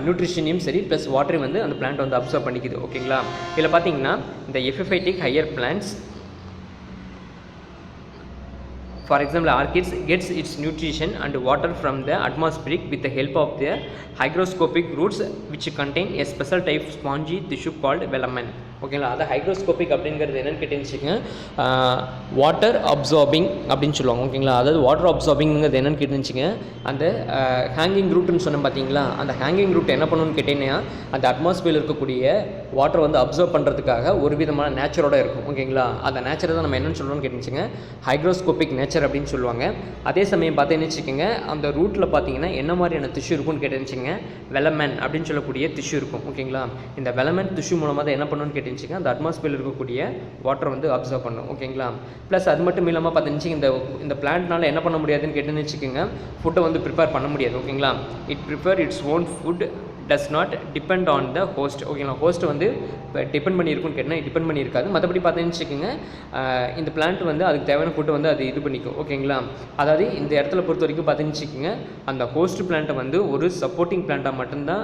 நியூட்ரிஷனையும் சரி ப்ளஸ் வாட்டரையும் வந்து அந்த பிளான்ட் வந்து அப்சர்வ் பண்ணிக்குது. ஓகேங்களா, இதில் பார்த்தீங்கன்னா இந்த epiphytic higher plants, for example orchids gets its nutrition and water from the atmospheric with the help of the hygroscopic roots which contain a special type of spongy tissue called velamen. ஓகேங்களா, அது ஹைக்ரோஸ்கோபிக் அப்படிங்கிறது என்னென்னு கேட்டுச்சுங்க வாட்டர் அப்சார்பிங் அப்படின்னு சொல்லுவாங்க. ஓகேங்களா, அதாவது வாட்டர் அப்சார்பிங்கிறது என்னென்னு கேட்டுச்சுங்க அந்த ஹேங்கிங் ரூட்னு சொன்னோம் பார்த்தீங்களா, அந்த ஹேங்கிங் ரூட் என்ன பண்ணணும்னு கேட்டிங்கன்னா அந்த அட்மாஸ்பியரில் இருக்கக்கூடிய வாட்டர் வந்து அப்சர்வ் பண்ணுறதுக்காக ஒரு விதமான நேச்சரோட இருக்கும். ஓகேங்களா, அந்த நேச்சரை தான் நம்ம என்னென்னு சொல்லணும்னு கேட்டுச்சுங்க ஹைக்ரோஸ்கோபிக் நேச்சர் அப்படின்னு சொல்லுவாங்க. அதே சமயம் பார்த்தீங்கன்னு வச்சுக்கோங்க அந்த ரூட்டில் பார்த்தீங்கன்னா என்ன மாதிரியான டிஷ்யூ இருக்குன்னு கேட்டுச்சுங்க வெலமன் அப்படின்னு சொல்லக்கூடிய டிஷ்யூ இருக்கும். ஓகேங்களா, இந்த வெலமன் டிஷ்யூ மூலமாக தான் என்ன பண்ணணும்னு கேட்டுச்சுங்க அந்த அட்மாஸ்பியரில் இருக்கக்கூடிய வாட்டர் வந்து அப்சர்வ் பண்ணும். ஓகேங்களா, ப்ளஸ் அது மட்டும் இல்லாமல் பார்த்துச்சு இந்த பிளான்ட்னால என்ன பண்ண முடியாதுன்னு கேட்டுன்னு வச்சுக்கோங்க ஃபுட்டை வந்து ப்ரிப்பேர் பண்ண முடியாது. ஓகேங்களா, it prepare its own food does not depend on the host. ஓகேங்களா, ஹோஸ்ட் வந்து டிபெண்ட் பண்ணியிருக்குன்னு கேட்டால் டிபெண்ட் பண்ணியிருக்காது. மற்றபடி பார்த்தீங்கன்னு வச்சுக்கோங்க இந்த பிளான்ட் வந்து அதுக்கு தேவையான ஃபுட்டை வந்து அது இது பண்ணிக்கும். ஓகேங்களா, அதாவது இந்த இடத்துல பொறுத்த வரைக்கும் பார்த்தீங்கன்னு வச்சுக்கோங்க அந்த ஹோஸ்ட் பிளான்ட்டை வந்து ஒரு சப்போர்ட்டிங் பிளான்ட்டாக மட்டும்தான்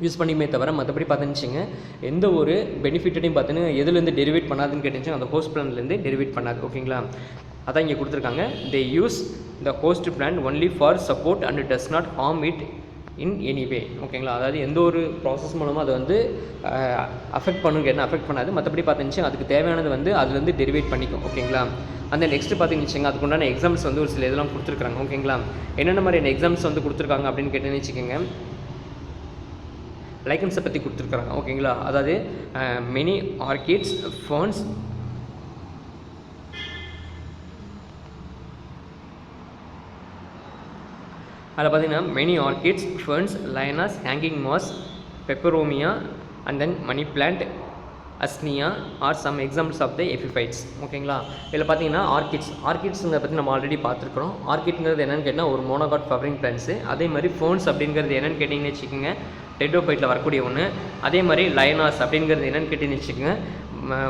யூஸ் பண்ணியுமே தவிர மற்றபடி பார்த்துச்சுங்க எந்த ஒரு பெனிஃபிட்டையும் பார்த்துன்னு எதுலேருந்து டெரிவேட் பண்ணாதுன்னு கேட்டுச்சு அந்த ஹோஸ்ட் பிளான்லேருந்து டெரிவேட் பண்ணாது. ஓகேங்களா, அதான் இங்கே கொடுத்துருக்காங்க they use the host plant only for support and does not harm it in any way. ஓகேங்களா, அதாவது எந்த ஒரு ப்ராசஸ் மூலமாக அதை வந்து அஃபெக்ட் பண்ணுன்னு கேட்டால் அஃபெக்ட் பண்ணாது. மற்றபடி பார்த்துச்சு அதுக்கு தேவையானது வந்து அதுலேருந்து டெரிவேட் பண்ணிக்கும். ஓகேங்களா, அந்த நெக்ஸ்ட் பார்த்தீங்கன்னு அதுக்குண்டான எக்ஸாம்ஸ் வந்து ஒரு சில இதெல்லாம் கொடுத்துருக்காங்க. ஓகேங்களா, என்னென்ன மாதிரியான எக்ஸாம்ஸ் வந்து கொடுத்துருக்காங்க அப்படின்னு கேட்டேன்னு வச்சுக்கோங்க லைக்கன்ஸை பற்றி கொடுத்துருக்குறாங்க. ஓகேங்களா, அதாவது மெனி ஆர்கிட்ஸ் ஃபர்ன்ஸ் அதில் பார்த்தீங்கன்னா many orchids ferns lianas hanging moss Peperomia and then money plant Usnea are some examples of the epiphytes. ஓகேங்களா, இதில் பார்த்தீங்கன்னா ஆர்கிட்ஸுங்கிறத பற்றி நம்ம ஆல்ரெடி பார்த்துருக்குறோம். ஆர்கிட்ங்கிறது என்னென்னு கேட்டால் ஒரு மோனோகாட் ஃப்ளவரிங் பிளான்ட்ஸு. அதே மாதிரி ஃபோன்ஸ் அப்படிங்கிறது என்னென்னு கேட்டிங்கன்னு வச்சுக்கோங்க டெட்ரோஃபைட்டில் வரக்கூடிய ஒன்று. அதே மாதிரி லயனாஸ் அப்படிங்கிறது என்னென்னு கேட்டிங்கன்னு வச்சுக்கோங்க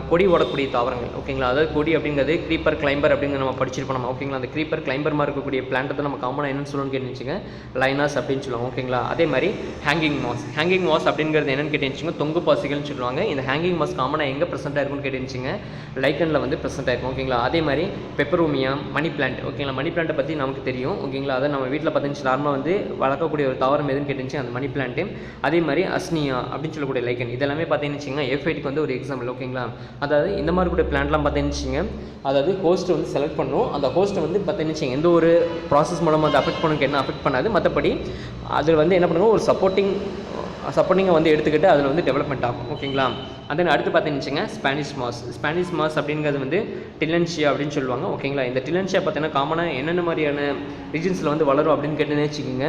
கொடி ஓடக்கூடிய தாவரங்கள். ஓகேங்களா, அதாவது கொடி அப்படிங்கிறது க்ரீப்பர் கிளைம்பர் அப்படிங்கிற நம்ம படிச்சிருப்போம் நம்ம. ஓகேங்களா, அந்த க்ரீப்பர் கிளைம்பர்மாக இருக்கக்கூடிய பிளான்ட்டை நம்ம காமனாக என்னென்னு சொல்லணும்னு கேட்டுச்சுங்க லைனாஸ் அப்படின்னு சொல்லுவாங்க. ஓகேங்களா, அதே மாதிரி ஹேங்கிங் மாஸ் அப்படிங்கிறது என்னென்னு கேட்டுச்சுங்க தொங்கு பாசிகள்னு சொல்லுவாங்க. இந்த ஹேங்கிங் மாஸ் காமனாக எங்கே ப்ரெசென்ட்டாக இருக்குன்னு கேட்டுச்சுங்க லைக்கனில் வந்து ப்ரெசென்ட்டாக இருக்கும். ஓகேங்களா, அதே மாதிரி பெப்பரோமியா மணி பிளான்ட். ஓகேங்களா, மணி பிளான்ட்டை பற்றி நமக்கு தெரியும். ஓகேங்களா, அதை நம்ம வீட்டில் பார்த்துச்சு நார்மலாக வந்து வளர்க்கக்கூடிய ஒரு தாவரம் எதுன்னு கேட்டுச்சு அந்த மணி பிளான்ட்டு. அதே மாதிரி அஸ்னியா அப்படின்னு சொல்லக்கூடிய லைக்கன் இதெல்லாமே பார்த்தீங்கன்னு வச்சுங்க எஃபைட்டுக்கு வந்து ஒரு எக்ஸாம்பிள். ஓகேங்களா, அதாவது இந்த மாதிரி கூட பிளான்ட்லாம் பார்த்தீங்கன்னு அதாவது ஹோஸ்ட்டை வந்து செலக்ட் பண்ணும். அந்த ஹோஸ்ட்டை வந்து பார்த்தீங்கன்னு எந்த ஒரு ப்ராசஸ் மூலமாக அதை அஃபெக்ட் பண்ணுக்கு என்ன அஃபெக்ட் பண்ணாது. மற்றபடி அதில் வந்து என்ன பண்ணுவோம் ஒரு சப்போர்ட்டிங்கை வந்து எடுத்துக்கிட்டு அதில் வந்து டெவலப்மெண்ட் ஆகும். ஓகேங்களா, அதன் அடுத்து பார்த்தீங்கன்னு ஸ்பானிஷ் மாஸ் அப்படிங்கிறது வந்து டிலன்ஷியா அப்படின்னு சொல்லுவாங்க. ஓகேங்களா, இந்த டிலன்ஷியா பார்த்தீங்கன்னா காமனாக என்னென்ன மாதிரியான ரீஜன்ஸில் வந்து வளரும் அப்படின்னு கேட்டுன்னு வச்சுக்கோங்க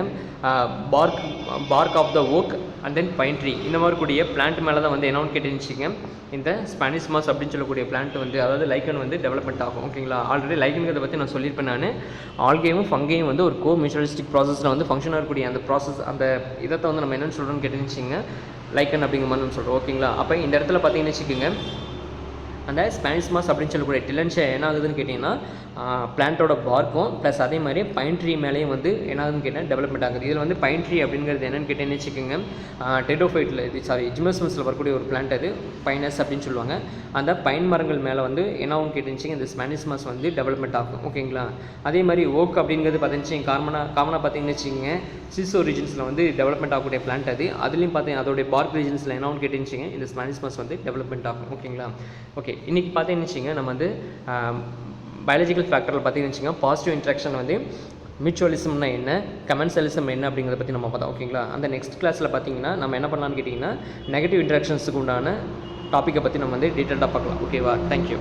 bark of the oak and then pine tree இந்த மாதிரி கூடிய பிளான்ட் மேலே தான் வந்து என்னன்னு கேட்டுச்சுங்க இந்த ஸ்பானிஷ் மாஸ் அப்படின்னு சொல்லக்கூடிய பிளான்ட் வந்து அதாவது லைக்கன் வந்து டெவலப்மெண்ட் ஆகும். ஓகேங்களா, ஆல்ரெடி லைக்கனுங்கிறத பற்றி நான் சொல்லியிருப்பேன். நான் ஆல்கேயும் ஃபங்கையும் வந்து ஒரு கோ மியூச்சுவலிஸ்டிக் ப்ராசஸில் வந்து ஃபங்க்ஷன் ஆகக்கூடிய அந்த ப்ராசஸ் அந்த இதை வந்து நம்ம என்னென்னு சொல்கிறோம்னு கேட்டுச்சுங்க லைக்கன் அப்படிங்கிற மாதிரி சொல்கிறோம். ஓகேங்களா, அப்போ இந்த இடத்துல பார்த்தீங்கன்னு வச்சுக்கோங்க அந்த ஸ்பானிஷ் மாஸ் அப்படின்னு சொல்லக்கூடிய டிலன்ஷியா என்ன ஆகுதுன்னு கேட்டிங்கன்னா பிளான்ட்டோட பார்க்கும் ப்ளஸ் அதே மாதிரி பைன் ட்ரீ மேலேயும் வந்து என்ன ஆகுதுன்னு கேட்டால் டெவலப்மெண்ட் ஆகுது. இதில் வந்து பைன் ட்ரீ அப்படிங்கிறது என்னென்னு கேட்டேன்னு வச்சுக்கோங்க டெட்ரோஃபைட்டில் ஜிம்னோஸ்பர்ம்ஸில் வரக்கூடிய ஒரு பிளான்ட் அது பைனஸ் அப்படின்னு சொல்லுவாங்க. அந்த பைன் மரங்கள் மேலே வந்து என்ன ஆகும் கேட்டுச்சு இந்த ஸ்பானிஷ் மாஸ் வந்து டெவலப்மெண்ட் ஆகும். ஓகேங்களா, அதே மாதிரி ஓக் அப்படிங்கிறது பார்த்துச்சு காமனாக பார்த்தீங்கன்னு வச்சுக்கோங்க சிசோ ரீஜன்ஸில் வந்து டெவலப்மெண்ட் ஆகக்கூடிய பிளான்ட் அது. அதுலேயும் பார்த்தீங்கன்னா அதோடைய பார்க் ரீஜன்ஸில் என்ன ஆகும் கேட்டுச்சுங்க இந்த ஸ்பானிஷ் மாஸ் வந்து டெவலப்மெண்ட் ஆகும். ஓகேங்களா, ஓகே இன்றைக்கி பார்த்தீங்கன்னு வச்சுங்க நம்ம வந்து பயாலஜிக்கல் ஃபேக்டரில் பார்த்தீங்கன்னு வச்சுங்க பாசிட்டிவ் இன்ட்ராக்ஷன் வந்து மியூச்சுவலிசம்னா என்ன கமென்சலிசம் என்ன அப்படிங்கிறத பற்றி நம்ம பார்த்தோம். ஓகேங்களா, அந்த நெக்ஸ்ட் கிளாஸில் பார்த்தீங்கன்னா நம்ம என்ன பண்ணலான்னு கேட்டிங்கன்னா நெகட்டிவ் இன்ட்ராக்ஷன்ஸுக்கு உண்டான டாப்பிக்கை பற்றி நம்ம வந்து டீட்டெயிலாக பார்க்கலாம். ஓகேவா, தேங்க்யூ.